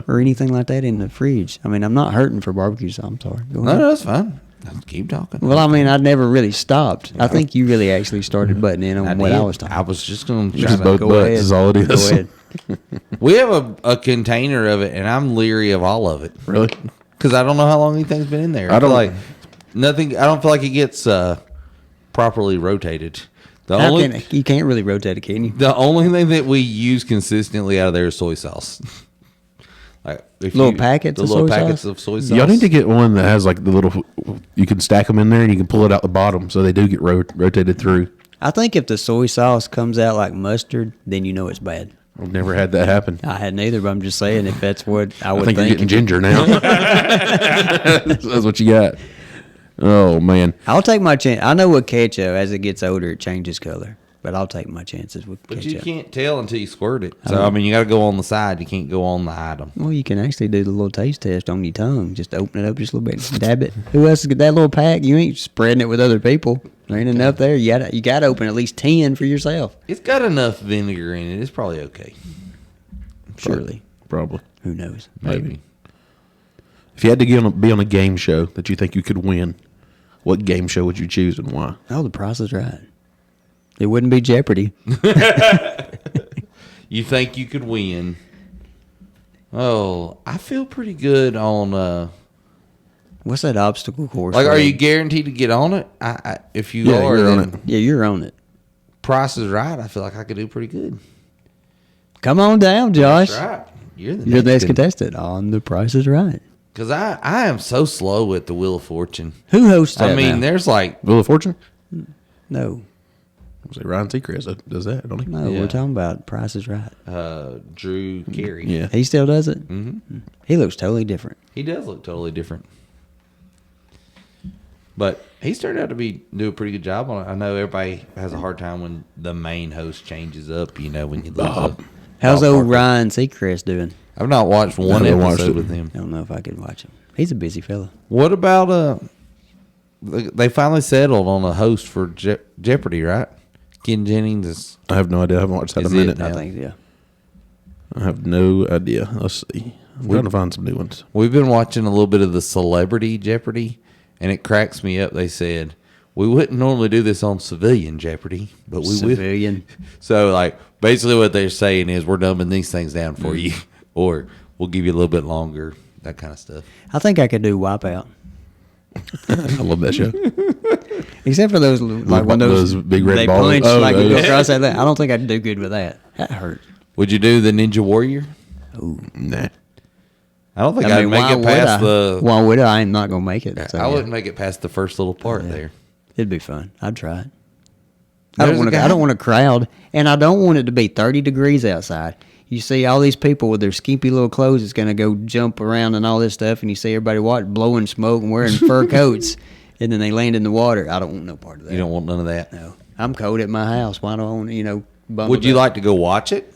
[SPEAKER 2] or anything like that in the fridge. I mean, I'm not hurting for barbecue sauce. I'm sorry. Go
[SPEAKER 1] no,
[SPEAKER 2] ahead.
[SPEAKER 1] that's fine. Keep talking.
[SPEAKER 2] Well, I mean, I never really stopped. I think you really actually started butting in on what I was talking.
[SPEAKER 1] I was just going to
[SPEAKER 3] Just
[SPEAKER 1] try
[SPEAKER 3] both
[SPEAKER 1] to
[SPEAKER 2] Go
[SPEAKER 3] butts
[SPEAKER 2] ahead.
[SPEAKER 3] is all it
[SPEAKER 2] Go
[SPEAKER 3] is.
[SPEAKER 2] ahead.
[SPEAKER 1] We have a container of it, and I'm leery of all of it
[SPEAKER 3] Really?
[SPEAKER 1] because I don't know how long anything's been in there.
[SPEAKER 3] I
[SPEAKER 1] feel
[SPEAKER 3] don't-
[SPEAKER 1] like nothing. I don't feel like it gets properly rotated. The
[SPEAKER 2] How
[SPEAKER 1] only
[SPEAKER 2] can you can't really rotate it, can you?
[SPEAKER 1] the only thing that we use consistently out of there is soy sauce. Like if
[SPEAKER 2] Little packets
[SPEAKER 1] the
[SPEAKER 2] of
[SPEAKER 1] little
[SPEAKER 2] soy
[SPEAKER 1] packets
[SPEAKER 2] sauce?
[SPEAKER 1] of soy sauce.
[SPEAKER 3] Y'all need to get one that has like the little. You can stack them in there and you can pull it out the bottom, so they do get rotated through.
[SPEAKER 2] I think if the soy sauce comes out like mustard, then you know it's bad.
[SPEAKER 3] I've never had that happen.
[SPEAKER 2] I hadn't either, but I'm just saying if that's what I
[SPEAKER 3] I
[SPEAKER 2] would
[SPEAKER 3] think you're getting ginger now. That's what you got. Oh man,
[SPEAKER 2] I'll take my chance. I know with ketchup, as it gets older, it changes color, but I'll take my chances with
[SPEAKER 1] But
[SPEAKER 2] ketchup.
[SPEAKER 1] you can't tell until you squirt it. So I mean, you got to go on the side. You can't go on the item.
[SPEAKER 2] Well, you can actually do the little taste test on your tongue. Just open it up just a little bit, dab it. Who else has got that little pack? You ain't spreading it with other people. There ain't enough there. You got to open at least 10 for yourself.
[SPEAKER 1] It's got enough vinegar in it. It's probably okay.
[SPEAKER 2] Surely.
[SPEAKER 3] probably.
[SPEAKER 2] Who knows?
[SPEAKER 1] Maybe.
[SPEAKER 3] If you had to be on a game show that you think you could win, what game show would you choose and why?
[SPEAKER 2] Oh, the price is right. It wouldn't be Jeopardy.
[SPEAKER 1] You think you could win? Oh, I feel pretty good on.
[SPEAKER 2] What's that obstacle course?
[SPEAKER 1] Like, are
[SPEAKER 2] thing?
[SPEAKER 1] you guaranteed to get on it? If you
[SPEAKER 3] Yeah,
[SPEAKER 1] are,
[SPEAKER 3] you're on
[SPEAKER 1] then
[SPEAKER 3] it.
[SPEAKER 2] Yeah, you're on it.
[SPEAKER 1] Price is right. I feel like I could do pretty good.
[SPEAKER 2] Come on down, Josh.
[SPEAKER 1] That's right. You're the
[SPEAKER 2] You're the next
[SPEAKER 1] next
[SPEAKER 2] contestant on The Price is Right.
[SPEAKER 1] Because I am so slow at the Wheel of Fortune.
[SPEAKER 2] Who hosts that
[SPEAKER 1] I mean,
[SPEAKER 2] now?
[SPEAKER 1] there's like
[SPEAKER 3] Wheel of Fortune?
[SPEAKER 2] No,
[SPEAKER 3] Was it Ryan Seacrest does that, don't he?
[SPEAKER 2] no,
[SPEAKER 1] Yeah.
[SPEAKER 2] we're talking about Price is Right.
[SPEAKER 1] Drew Carey.
[SPEAKER 3] Yeah.
[SPEAKER 2] He still does it? Mm-hmm. He looks totally different.
[SPEAKER 1] He does look totally different. But he's turned out to do a pretty good job on it. I know everybody has a hard time when the main host changes up, you know, when you lose
[SPEAKER 3] Bob.
[SPEAKER 2] How's
[SPEAKER 1] Bob
[SPEAKER 2] old
[SPEAKER 1] Barker.
[SPEAKER 2] Ryan Seacrest doing?
[SPEAKER 1] I've not watched one
[SPEAKER 3] haven't watched
[SPEAKER 1] episode
[SPEAKER 3] it.
[SPEAKER 1] with him.
[SPEAKER 2] I don't know if I could watch him. He's a busy fella.
[SPEAKER 1] What about they finally settled on a host for Jeopardy, right? Ken Jennings is
[SPEAKER 3] I have no idea. I haven't watched that in
[SPEAKER 1] Is
[SPEAKER 3] a
[SPEAKER 1] it
[SPEAKER 3] minute.
[SPEAKER 1] now?
[SPEAKER 2] I think, yeah.
[SPEAKER 3] I have no idea. Let's see. I'm trying to find some new ones.
[SPEAKER 1] We've been watching a little bit of the Celebrity Jeopardy, and it cracks me up. They said we wouldn't normally do this on civilian Jeopardy, but we will.
[SPEAKER 2] Civilian.
[SPEAKER 1] So, like, basically what they're saying is we're dumbing these things down for you, or we'll give you a little bit longer, that kind of stuff.
[SPEAKER 2] I think I could do Wipeout.
[SPEAKER 3] I love that show.
[SPEAKER 2] Except for those, like when
[SPEAKER 3] Those big red
[SPEAKER 2] they
[SPEAKER 3] balls.
[SPEAKER 2] punch,
[SPEAKER 3] Oh,
[SPEAKER 2] like you go
[SPEAKER 3] those.
[SPEAKER 2] across that. I don't think I'd do good with that. That hurts.
[SPEAKER 1] Would you do the Ninja Warrior?
[SPEAKER 3] Nah.
[SPEAKER 1] I don't think I'd make
[SPEAKER 2] why
[SPEAKER 1] it
[SPEAKER 2] would
[SPEAKER 1] past
[SPEAKER 2] I?
[SPEAKER 1] the.
[SPEAKER 2] Why would I? I'm not gonna make it. So,
[SPEAKER 1] I
[SPEAKER 2] yeah.
[SPEAKER 1] wouldn't make it past the first little part there.
[SPEAKER 2] It'd be fun. I'd try it. I
[SPEAKER 1] There's a guy-
[SPEAKER 2] don't want a crowd, and I don't want it to be 30 degrees outside. You see all these people with their skimpy little clothes that's going to go jump around and all this stuff, and you see everybody blowing smoke and wearing fur coats, and then they land in the water. I don't want no part of that.
[SPEAKER 1] You don't want none of that.
[SPEAKER 2] No, I'm cold at my house. Why do I want bundle
[SPEAKER 1] Would you
[SPEAKER 2] up?
[SPEAKER 1] like to go watch it?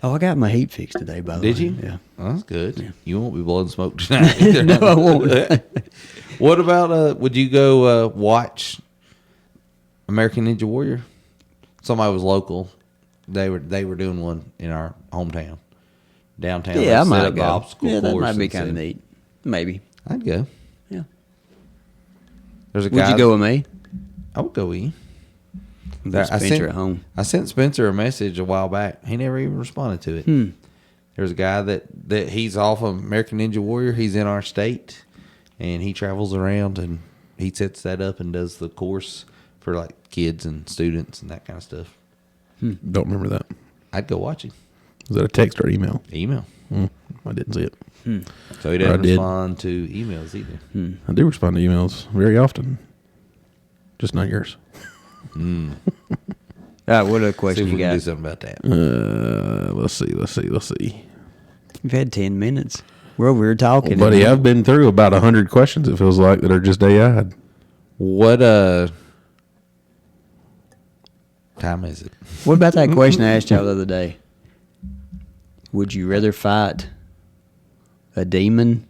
[SPEAKER 2] Oh, I got my heat fixed today. By the way,
[SPEAKER 1] Did you?
[SPEAKER 2] Yeah.
[SPEAKER 1] Oh, that's good. You won't be blowing smoke tonight. Either.
[SPEAKER 2] No, I won't.
[SPEAKER 1] What about would you go watch American Ninja Warrior? Somebody was local. They were doing one in our hometown, downtown.
[SPEAKER 2] Yeah, I
[SPEAKER 1] They set
[SPEAKER 2] might
[SPEAKER 1] up the
[SPEAKER 2] go.
[SPEAKER 1] obstacle
[SPEAKER 2] Yeah, that
[SPEAKER 1] course
[SPEAKER 2] might be
[SPEAKER 1] and
[SPEAKER 2] kind of
[SPEAKER 1] said,
[SPEAKER 2] neat. Maybe.
[SPEAKER 1] I'd go.
[SPEAKER 2] Yeah.
[SPEAKER 1] There's a
[SPEAKER 2] Would
[SPEAKER 1] guy.
[SPEAKER 2] you go with me?
[SPEAKER 1] I would go with you.
[SPEAKER 2] Leave Spencer at home.
[SPEAKER 1] I sent Spencer a message a while back. He never even responded to it. There's a guy that he's off of American Ninja Warrior. He's in our state, and he travels around and he sets that up and does the course for like kids and students and that kind of stuff.
[SPEAKER 3] Don't remember that.
[SPEAKER 1] I'd go watch him.
[SPEAKER 3] Was that a text or email?
[SPEAKER 1] Email.
[SPEAKER 3] I didn't see it.
[SPEAKER 1] So he
[SPEAKER 3] I
[SPEAKER 1] doesn't
[SPEAKER 3] did.
[SPEAKER 1] respond to emails either.
[SPEAKER 3] I do respond to emails very often. Just not yours.
[SPEAKER 2] All right, what other
[SPEAKER 1] See
[SPEAKER 2] question
[SPEAKER 1] if
[SPEAKER 2] you
[SPEAKER 1] we can do
[SPEAKER 2] got?
[SPEAKER 1] something about that.
[SPEAKER 3] Let's see.
[SPEAKER 2] We've had 10 minutes. We're over here talking.
[SPEAKER 3] Buddy, I've been through about 100 questions, it feels like, that are just AI.
[SPEAKER 1] What time is it?
[SPEAKER 2] What about that question I asked y'all the other day? Would you rather fight a demon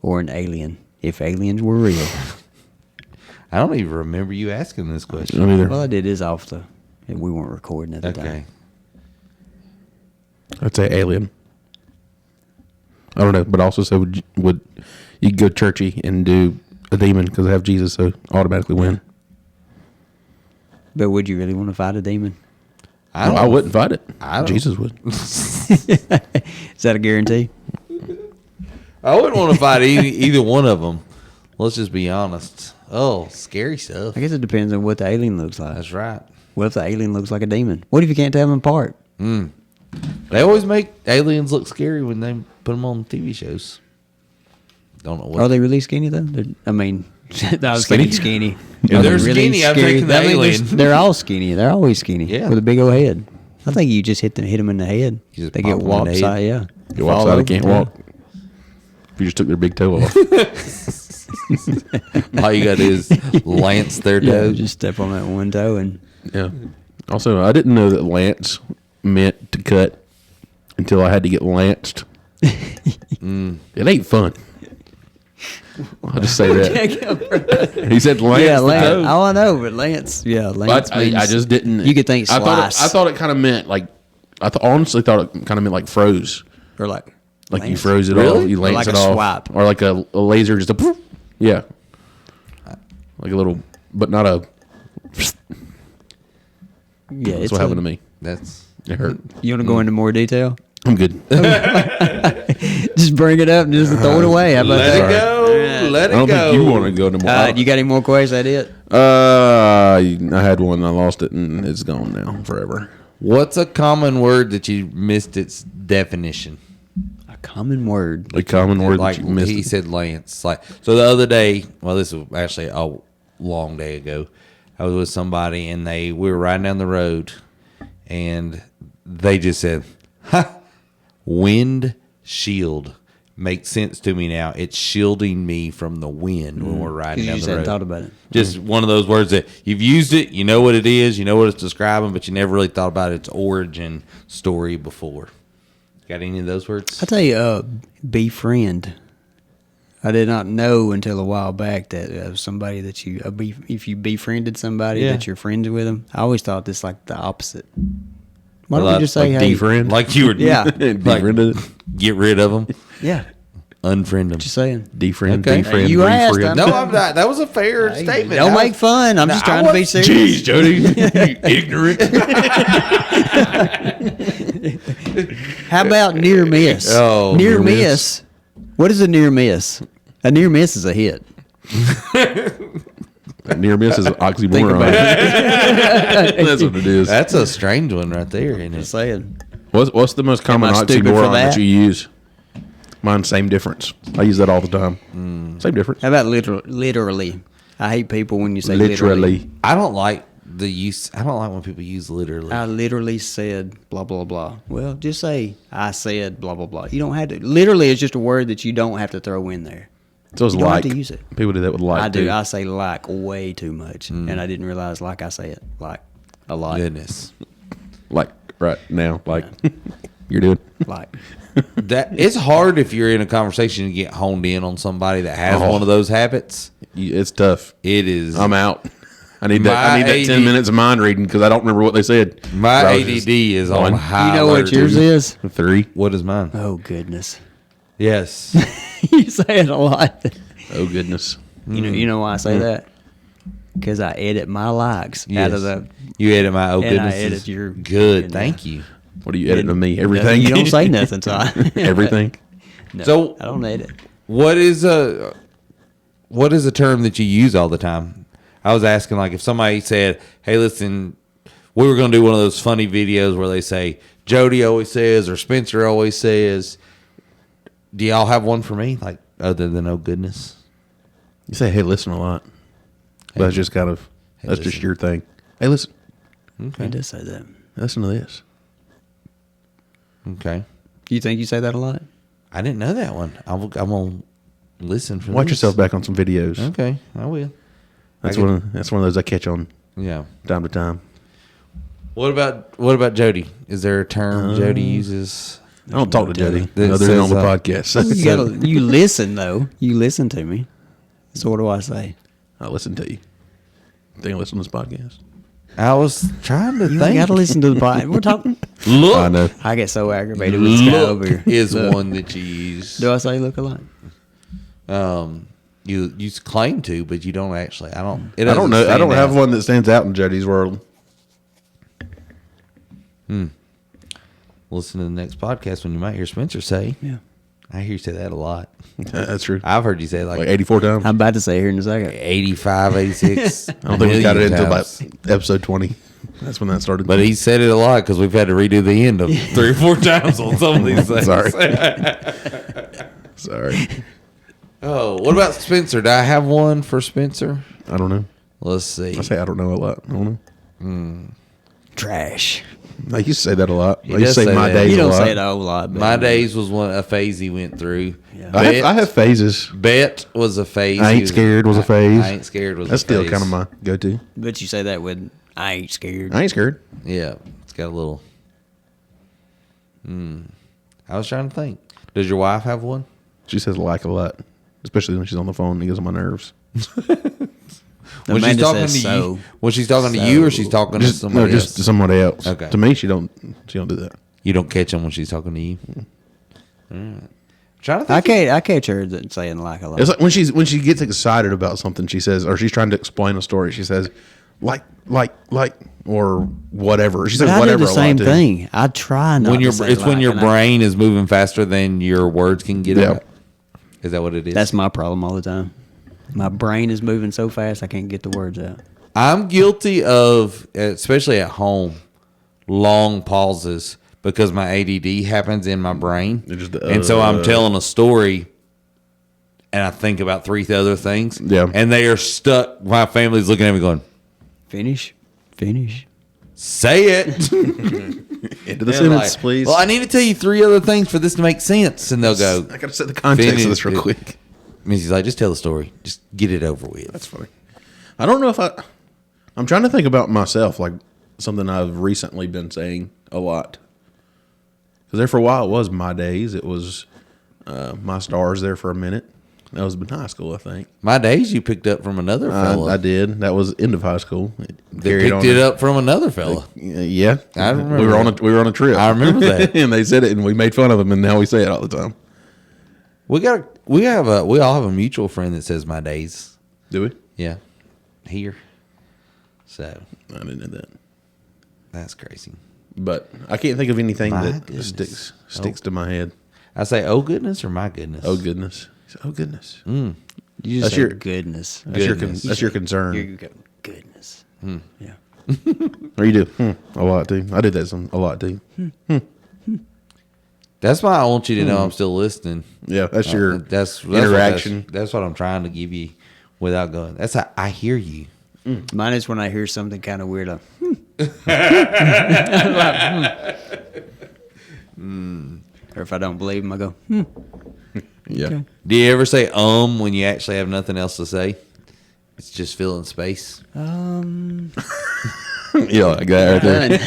[SPEAKER 2] or an alien if aliens were real?
[SPEAKER 1] I don't even remember you asking this question.
[SPEAKER 3] Not either.
[SPEAKER 2] Well, I did is off the. We weren't recording at the
[SPEAKER 1] Okay.
[SPEAKER 2] time.
[SPEAKER 3] I'd say alien. I don't know, but also say would you go churchy and do a demon because I have Jesus, so automatically win.
[SPEAKER 2] But would you really want to fight a demon?
[SPEAKER 3] I wouldn't fight it.
[SPEAKER 1] I don't-
[SPEAKER 3] Jesus would.
[SPEAKER 2] Is that a guarantee?
[SPEAKER 1] I wouldn't want to fight either one of them. Let's just be honest. Oh, scary stuff.
[SPEAKER 2] I guess it depends on what the alien looks like.
[SPEAKER 1] That's right.
[SPEAKER 2] What if the alien looks like a demon? What if you can't tell them apart?
[SPEAKER 1] They always make aliens look scary when they put them on TV shows. Don't know what.
[SPEAKER 2] Are they really skinny though? I mean, I was
[SPEAKER 3] Skinny?
[SPEAKER 2] kidding skinny.
[SPEAKER 1] If
[SPEAKER 2] Are
[SPEAKER 1] they're
[SPEAKER 2] they
[SPEAKER 1] skinny, I'm
[SPEAKER 2] scary?
[SPEAKER 1] taking the
[SPEAKER 2] I mean,
[SPEAKER 1] alien.
[SPEAKER 2] They're all skinny. They're always skinny.
[SPEAKER 1] Yeah.
[SPEAKER 2] With a big old head. I think you just hit them in the head.
[SPEAKER 1] You just
[SPEAKER 2] They
[SPEAKER 1] pop
[SPEAKER 2] get
[SPEAKER 1] 'em in the
[SPEAKER 2] walked
[SPEAKER 1] head.
[SPEAKER 2] side. Yeah.
[SPEAKER 3] You walk
[SPEAKER 2] Fall
[SPEAKER 3] outside,
[SPEAKER 2] over.
[SPEAKER 3] they can't walk. If you just took their big toe off.
[SPEAKER 1] All you got to do is lance their
[SPEAKER 2] Yeah,
[SPEAKER 1] toe.
[SPEAKER 2] just step on that one toe and
[SPEAKER 3] Yeah. Also, I didn't know that lance meant to cut until I had to get lanced. It ain't fun. I'll just say that. He said lance.
[SPEAKER 2] yeah,
[SPEAKER 3] the
[SPEAKER 2] Lance.
[SPEAKER 3] toe.
[SPEAKER 2] Oh, I know, but Lance. Yeah, Lance.
[SPEAKER 3] But I
[SPEAKER 2] means
[SPEAKER 3] just didn't.
[SPEAKER 2] You could think
[SPEAKER 3] I
[SPEAKER 2] slice.
[SPEAKER 3] thought it kind of meant like. Honestly thought it kind of meant like froze.
[SPEAKER 2] or like
[SPEAKER 3] Like you
[SPEAKER 2] Lance.
[SPEAKER 3] froze it
[SPEAKER 1] Really?
[SPEAKER 3] off. You lance
[SPEAKER 2] Like
[SPEAKER 3] it
[SPEAKER 2] a
[SPEAKER 3] off.
[SPEAKER 2] swipe.
[SPEAKER 3] Or like a laser, just a poof. Yeah. Like a little, but not a.
[SPEAKER 2] Yeah,
[SPEAKER 3] That's what happened to me.
[SPEAKER 1] That's
[SPEAKER 3] It hurt.
[SPEAKER 2] You want to go into more detail?
[SPEAKER 3] I'm good.
[SPEAKER 2] Just bring it up and just throw it away. How about
[SPEAKER 1] let
[SPEAKER 2] that?
[SPEAKER 1] it go. Let
[SPEAKER 3] I don't
[SPEAKER 1] it go.
[SPEAKER 3] think you want to go no more.
[SPEAKER 2] You got any more questions? That it?
[SPEAKER 3] I had one. I lost it, and it's gone now forever.
[SPEAKER 1] What's a common word that you missed its definition?
[SPEAKER 2] A common word.
[SPEAKER 3] A common word
[SPEAKER 1] Like
[SPEAKER 3] that you missed.
[SPEAKER 1] he said, Lance. Like so, the other day. Well, this was actually a long day ago. I was with somebody, and we were riding down the road, and they just said, "Ha, wind shield." Makes sense to me now. It's shielding me from the wind when we're riding
[SPEAKER 2] Because you
[SPEAKER 1] down
[SPEAKER 2] just
[SPEAKER 1] the road.
[SPEAKER 2] hadn't thought about it.
[SPEAKER 1] Just one of those words that you've used it, you know what it is, you know what it's describing, but you never really thought about its origin story before. Got any of those words?
[SPEAKER 2] I tell you, befriend. I did not know until a while back that somebody that you, if you befriended somebody
[SPEAKER 1] Yeah.
[SPEAKER 2] that you're friends with them, I always thought this like the opposite. Why don't you just say,
[SPEAKER 3] like
[SPEAKER 2] hey,
[SPEAKER 3] defriend?
[SPEAKER 1] Like you were,
[SPEAKER 2] Yeah.
[SPEAKER 3] Defriended it?
[SPEAKER 1] get rid of them,
[SPEAKER 2] yeah,
[SPEAKER 1] unfriend them.
[SPEAKER 2] just saying.
[SPEAKER 3] Defriend,
[SPEAKER 1] Okay.
[SPEAKER 3] defriend,
[SPEAKER 2] You asked,
[SPEAKER 3] refriend.
[SPEAKER 2] I'm-
[SPEAKER 1] No, I'm not. That was a fair statement.
[SPEAKER 2] Don't
[SPEAKER 1] I
[SPEAKER 2] make
[SPEAKER 1] was-
[SPEAKER 2] fun. I'm
[SPEAKER 1] No,
[SPEAKER 2] just
[SPEAKER 1] I
[SPEAKER 2] trying to be
[SPEAKER 1] was-
[SPEAKER 2] serious.
[SPEAKER 3] Jeez, Jody, you ignorant.
[SPEAKER 2] How about near miss?
[SPEAKER 1] Oh,
[SPEAKER 2] near
[SPEAKER 3] near miss.
[SPEAKER 2] miss. What is a near miss? A near miss is a hit.
[SPEAKER 3] Near miss is an
[SPEAKER 2] Think
[SPEAKER 3] oxymoron.
[SPEAKER 2] about it.
[SPEAKER 3] That's what it is.
[SPEAKER 1] That's a strange one right there, isn't
[SPEAKER 2] Just
[SPEAKER 1] it?
[SPEAKER 2] saying.
[SPEAKER 3] What's the most common
[SPEAKER 2] Am I stupid for
[SPEAKER 3] oxymoron that
[SPEAKER 2] that?
[SPEAKER 3] you use? Mine, same difference. I use that all the time. Same difference.
[SPEAKER 2] How about literally? I hate people when you say literally.
[SPEAKER 3] Literally.
[SPEAKER 1] I don't like the use. I don't like when people use literally.
[SPEAKER 2] I literally said blah blah blah. Well, just say I said blah blah blah. You don't have to. Literally, it's just a word that you don't have to throw in there.
[SPEAKER 3] So it's
[SPEAKER 2] You don't
[SPEAKER 3] like.
[SPEAKER 2] have to use it.
[SPEAKER 3] People do that with like.
[SPEAKER 2] I do.
[SPEAKER 3] too.
[SPEAKER 2] I say like way too much, and I didn't realize like I say it like a lot.
[SPEAKER 1] Goodness.
[SPEAKER 3] Like right now, like you're doing.
[SPEAKER 2] Like
[SPEAKER 1] That it's hard if you're in a conversation to get honed in on somebody that has one of those habits.
[SPEAKER 3] It's tough.
[SPEAKER 1] It is.
[SPEAKER 3] I'm out. I need that. I need that 10 minutes of mind reading because I don't remember what they said.
[SPEAKER 1] My
[SPEAKER 3] I was
[SPEAKER 1] ADD
[SPEAKER 3] just
[SPEAKER 1] is on
[SPEAKER 3] going,
[SPEAKER 1] high.
[SPEAKER 2] you know what
[SPEAKER 1] alert.
[SPEAKER 2] yours is?
[SPEAKER 3] 3.
[SPEAKER 1] What is mine?
[SPEAKER 2] Oh goodness,
[SPEAKER 1] Yes.
[SPEAKER 2] you say it a lot.
[SPEAKER 3] Oh goodness.
[SPEAKER 2] You know why I say that? Because I edit my likes out of
[SPEAKER 1] Yes.
[SPEAKER 2] the.
[SPEAKER 1] You edit my oh
[SPEAKER 2] And I
[SPEAKER 1] goodness.
[SPEAKER 2] edit your-
[SPEAKER 1] good.
[SPEAKER 2] and,
[SPEAKER 1] Thank you.
[SPEAKER 3] What are you editing of me? Everything.
[SPEAKER 2] You don't say nothing, so I,
[SPEAKER 3] Everything.
[SPEAKER 2] No,
[SPEAKER 1] So-
[SPEAKER 2] I don't edit.
[SPEAKER 1] What is a term that you use all the time? I was asking, like, if somebody said, "Hey, listen, we were going to do one of those funny videos where they say Jody always says or Spencer always says." Do y'all have one for me, like other than oh goodness?
[SPEAKER 3] You say, "Hey, listen" a lot.
[SPEAKER 1] Hey,
[SPEAKER 3] That's just kind of. That's just
[SPEAKER 1] listen.
[SPEAKER 3] your thing. Hey, listen.
[SPEAKER 2] He does say that.
[SPEAKER 3] Listen to this.
[SPEAKER 1] Okay.
[SPEAKER 2] You think you say that a lot?
[SPEAKER 1] I didn't know that one. I'm gonna listen for
[SPEAKER 3] Watch
[SPEAKER 1] this.
[SPEAKER 3] yourself back on some videos.
[SPEAKER 1] Okay, I will.
[SPEAKER 3] That's
[SPEAKER 1] I
[SPEAKER 3] one. That's one of those I catch on
[SPEAKER 1] Yeah.
[SPEAKER 3] time to time.
[SPEAKER 1] What about Jody? Is there a term Jody uses?
[SPEAKER 3] I don't talk to Jody
[SPEAKER 1] That
[SPEAKER 3] other than on the
[SPEAKER 1] says,
[SPEAKER 3] podcast.
[SPEAKER 2] You gotta, you listen though. You listen to me. So what do I say?
[SPEAKER 3] I listen to you. Think I listen to this podcast?
[SPEAKER 1] I was trying to
[SPEAKER 2] You
[SPEAKER 1] think.
[SPEAKER 2] got to listen to the podcast. We're talking.
[SPEAKER 1] Look,
[SPEAKER 3] I know.
[SPEAKER 2] I get so aggravated with this guy over
[SPEAKER 1] look
[SPEAKER 2] here.
[SPEAKER 1] is
[SPEAKER 2] Look.
[SPEAKER 1] one that you use.
[SPEAKER 2] Do I say look a lot?
[SPEAKER 1] You claim to, but you don't actually. I don't. It
[SPEAKER 3] I don't
[SPEAKER 1] doesn't
[SPEAKER 3] know. I
[SPEAKER 1] stand
[SPEAKER 3] don't have
[SPEAKER 1] out.
[SPEAKER 3] one that stands out in Jody's world.
[SPEAKER 1] Listen to the next podcast when you might hear Spencer say.
[SPEAKER 2] Yeah.
[SPEAKER 1] I hear you say that a lot.
[SPEAKER 3] That's true.
[SPEAKER 1] I've heard you say it
[SPEAKER 3] Like
[SPEAKER 1] like
[SPEAKER 3] 84 times.
[SPEAKER 2] I'm about to say here in a second.
[SPEAKER 1] 85, 86.
[SPEAKER 3] I don't think we got it until
[SPEAKER 1] times.
[SPEAKER 3] about episode 20. That's when that started.
[SPEAKER 1] But he said it a lot because we've had to redo the end of 3 or 4 times on some of these things.
[SPEAKER 3] Sorry. Sorry.
[SPEAKER 1] Oh, what about Spencer? Do I have one for Spencer?
[SPEAKER 3] I don't know.
[SPEAKER 1] Let's see.
[SPEAKER 3] I say I don't know a lot. I don't know.
[SPEAKER 2] Trash.
[SPEAKER 3] I used to say that a lot.
[SPEAKER 1] He
[SPEAKER 3] I used to
[SPEAKER 1] does
[SPEAKER 3] say
[SPEAKER 1] say
[SPEAKER 3] my
[SPEAKER 1] that.
[SPEAKER 3] days
[SPEAKER 2] You
[SPEAKER 3] a
[SPEAKER 2] don't
[SPEAKER 3] lot.
[SPEAKER 2] say it a whole lot. But
[SPEAKER 1] My days was a phase he went through.
[SPEAKER 2] Yeah.
[SPEAKER 3] I have phases.
[SPEAKER 1] Bet was a phase.
[SPEAKER 3] I
[SPEAKER 1] He
[SPEAKER 3] ain't scared was a phase.
[SPEAKER 1] I ain't scared was
[SPEAKER 3] That's
[SPEAKER 1] a
[SPEAKER 3] still
[SPEAKER 1] phase.
[SPEAKER 3] kind of my go-to.
[SPEAKER 2] But you say that with I ain't scared.
[SPEAKER 3] I ain't scared.
[SPEAKER 1] Yeah, it's got a little. I was trying to think. Does your wife have one?
[SPEAKER 3] She says like a lot, especially when she's on the phone. It gets on my nerves.
[SPEAKER 1] When she's
[SPEAKER 2] Amanda
[SPEAKER 1] talking to
[SPEAKER 2] says
[SPEAKER 1] you,
[SPEAKER 2] so.
[SPEAKER 1] when she's talking to you, or she's talking to
[SPEAKER 3] Just
[SPEAKER 1] somebody
[SPEAKER 3] just
[SPEAKER 1] else?
[SPEAKER 3] to somebody else.
[SPEAKER 1] Okay.
[SPEAKER 3] To me, she don't do that.
[SPEAKER 1] You don't catch them when she's talking to you. Trying to think.
[SPEAKER 2] I catch her saying like a lot.
[SPEAKER 3] It's like when she gets excited about something, she says, or she's trying to explain a story. She says, like, or whatever. She says
[SPEAKER 2] But I do
[SPEAKER 3] whatever
[SPEAKER 2] the
[SPEAKER 3] a
[SPEAKER 2] same
[SPEAKER 3] lot too.
[SPEAKER 2] thing. I try not
[SPEAKER 1] when
[SPEAKER 2] to
[SPEAKER 1] your
[SPEAKER 2] say
[SPEAKER 1] it's when
[SPEAKER 2] like,
[SPEAKER 1] your
[SPEAKER 2] and I-
[SPEAKER 1] brain is moving faster than your words can get
[SPEAKER 3] Yeah.
[SPEAKER 1] out. Is that what it is?
[SPEAKER 2] That's my problem all the time. My brain is moving so fast I can't get the words out.
[SPEAKER 1] I'm guilty of, especially at home, long pauses because my ADD happens in my brain,
[SPEAKER 3] It just,
[SPEAKER 1] and so I'm telling a story, and I think about 3 other things.
[SPEAKER 3] Yeah.
[SPEAKER 1] and they are stuck. My family's looking at me going,
[SPEAKER 2] Finish.
[SPEAKER 1] "Say it."
[SPEAKER 3] Into the
[SPEAKER 1] They're
[SPEAKER 3] sentence,
[SPEAKER 1] like,
[SPEAKER 3] please.
[SPEAKER 1] Well, I need to tell you 3 other things for this to make sense, and they'll go.
[SPEAKER 3] I got to set the context of this real
[SPEAKER 1] Finish it.
[SPEAKER 3] quick.
[SPEAKER 1] Missy's like, "Just tell the story. Just get it over with."
[SPEAKER 3] That's funny. I don't know if I'm trying to think about myself, like something I've recently been saying a lot. Because there for a while it was my days. It was my stars there for a minute. That was in high school, I think.
[SPEAKER 1] My days you picked up from another fella.
[SPEAKER 3] I did. That was end of high school.
[SPEAKER 1] They picked it up from another fella.
[SPEAKER 3] Yeah,
[SPEAKER 1] I remember
[SPEAKER 3] we were on a trip.
[SPEAKER 1] I remember that.
[SPEAKER 3] and they said it, and we made fun of them, and now we say it all the time.
[SPEAKER 1] We all have a mutual friend that says my days.
[SPEAKER 3] Do we?
[SPEAKER 1] Yeah, here. So
[SPEAKER 3] I didn't know that,
[SPEAKER 1] that's crazy.
[SPEAKER 3] but I can't think of anything
[SPEAKER 1] My
[SPEAKER 3] that
[SPEAKER 1] goodness.
[SPEAKER 3] sticks to my head.
[SPEAKER 1] I say, "Oh goodness" or "My goodness."
[SPEAKER 3] Oh goodness! Oh goodness!
[SPEAKER 2] You just
[SPEAKER 3] That's
[SPEAKER 2] say
[SPEAKER 3] your-
[SPEAKER 2] goodness.
[SPEAKER 3] That's your concern.
[SPEAKER 2] You go, goodness. Yeah.
[SPEAKER 3] Or you do a lot too. I did that a lot too.
[SPEAKER 1] That's why I want you to know I'm still listening.
[SPEAKER 3] Yeah, that's your
[SPEAKER 1] That's
[SPEAKER 3] interaction.
[SPEAKER 1] That's what I'm trying to give you without going. That's how I hear you.
[SPEAKER 2] Mine is when I hear something kind of weird. Like, Or if I don't believe them, I go,
[SPEAKER 3] Yeah.
[SPEAKER 2] Okay.
[SPEAKER 1] Do you ever say when you actually have nothing else to say? It's just filling space.
[SPEAKER 3] Yeah, like that right there.
[SPEAKER 2] Done.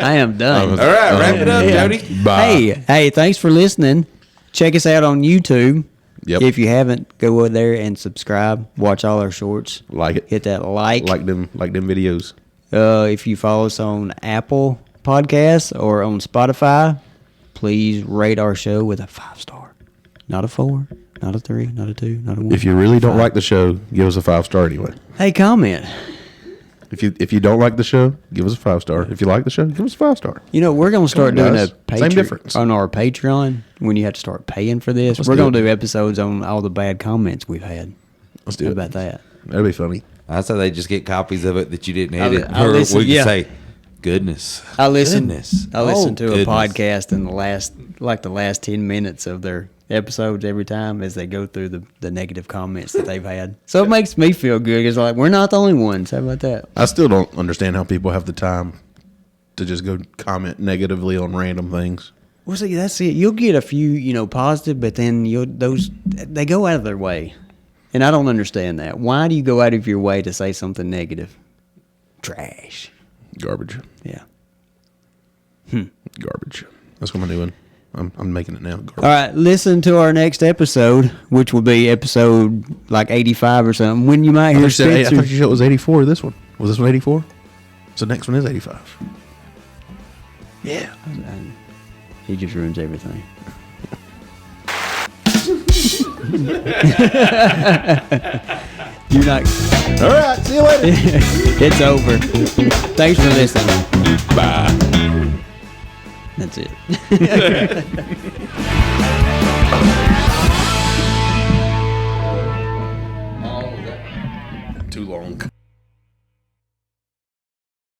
[SPEAKER 2] I am done.
[SPEAKER 1] All right, wrap it up, Jody.
[SPEAKER 3] Bye.
[SPEAKER 2] Hey, thanks for listening. Check us out on YouTube.
[SPEAKER 3] Yep.
[SPEAKER 2] If you haven't, go over there and subscribe. Watch all our shorts.
[SPEAKER 3] Like it.
[SPEAKER 2] Hit that like.
[SPEAKER 3] Like them videos.
[SPEAKER 2] If you follow us on Apple Podcasts or on Spotify, please rate our show with a 5-star. Not a 4, not a 3, not a 2, not a 1.
[SPEAKER 3] If you really don't like the show, give us a 5-star anyway.
[SPEAKER 2] Hey, comment.
[SPEAKER 3] If you don't like the show, give us a 5-star. If you like the show, give us a 5-star.
[SPEAKER 2] You know, we're going to start
[SPEAKER 3] Come on,
[SPEAKER 2] doing a
[SPEAKER 3] guys. Same difference.
[SPEAKER 2] on our Patreon when you have to start paying for this.
[SPEAKER 3] Let's
[SPEAKER 2] We're
[SPEAKER 3] do
[SPEAKER 2] going to
[SPEAKER 3] it.
[SPEAKER 2] do episodes on all the bad comments we've had.
[SPEAKER 3] Let's do
[SPEAKER 2] How
[SPEAKER 3] it.
[SPEAKER 2] about that?
[SPEAKER 3] That'd be funny.
[SPEAKER 1] I say they just get copies of it that you didn't
[SPEAKER 2] I'll-
[SPEAKER 1] edit.
[SPEAKER 2] I'll
[SPEAKER 1] Or
[SPEAKER 2] listen,
[SPEAKER 1] we can
[SPEAKER 2] yeah.
[SPEAKER 1] say, goodness.
[SPEAKER 2] I listened
[SPEAKER 1] Goodness.
[SPEAKER 2] to a
[SPEAKER 1] Goodness.
[SPEAKER 2] podcast in the last 10 minutes of their episodes every time as they go through the negative comments that they've had. So it makes me feel good because like we're not the only ones. How about that?
[SPEAKER 3] I still don't understand how people have the time to just go comment negatively on random things.
[SPEAKER 2] Well, see, that's it. You'll get a few, positive, but then they go out of their way, and I don't understand that. Why do you go out of your way to say something negative? Trash.
[SPEAKER 3] Garbage.
[SPEAKER 2] Yeah.
[SPEAKER 3] Garbage. That's what I'm doing. I'm making it now. Garbage.
[SPEAKER 2] All right, listen to our next episode, which will be episode like 85 or something. When you might
[SPEAKER 3] I
[SPEAKER 2] hear
[SPEAKER 3] thought
[SPEAKER 2] Spencer.
[SPEAKER 3] you said it was 84. This one was this one 84? So the next one is 85. Yeah.
[SPEAKER 2] He just ruins everything. You're not.
[SPEAKER 3] All right. See you later.
[SPEAKER 2] It's over. Thanks for listening.
[SPEAKER 3] Bye.
[SPEAKER 2] That's it.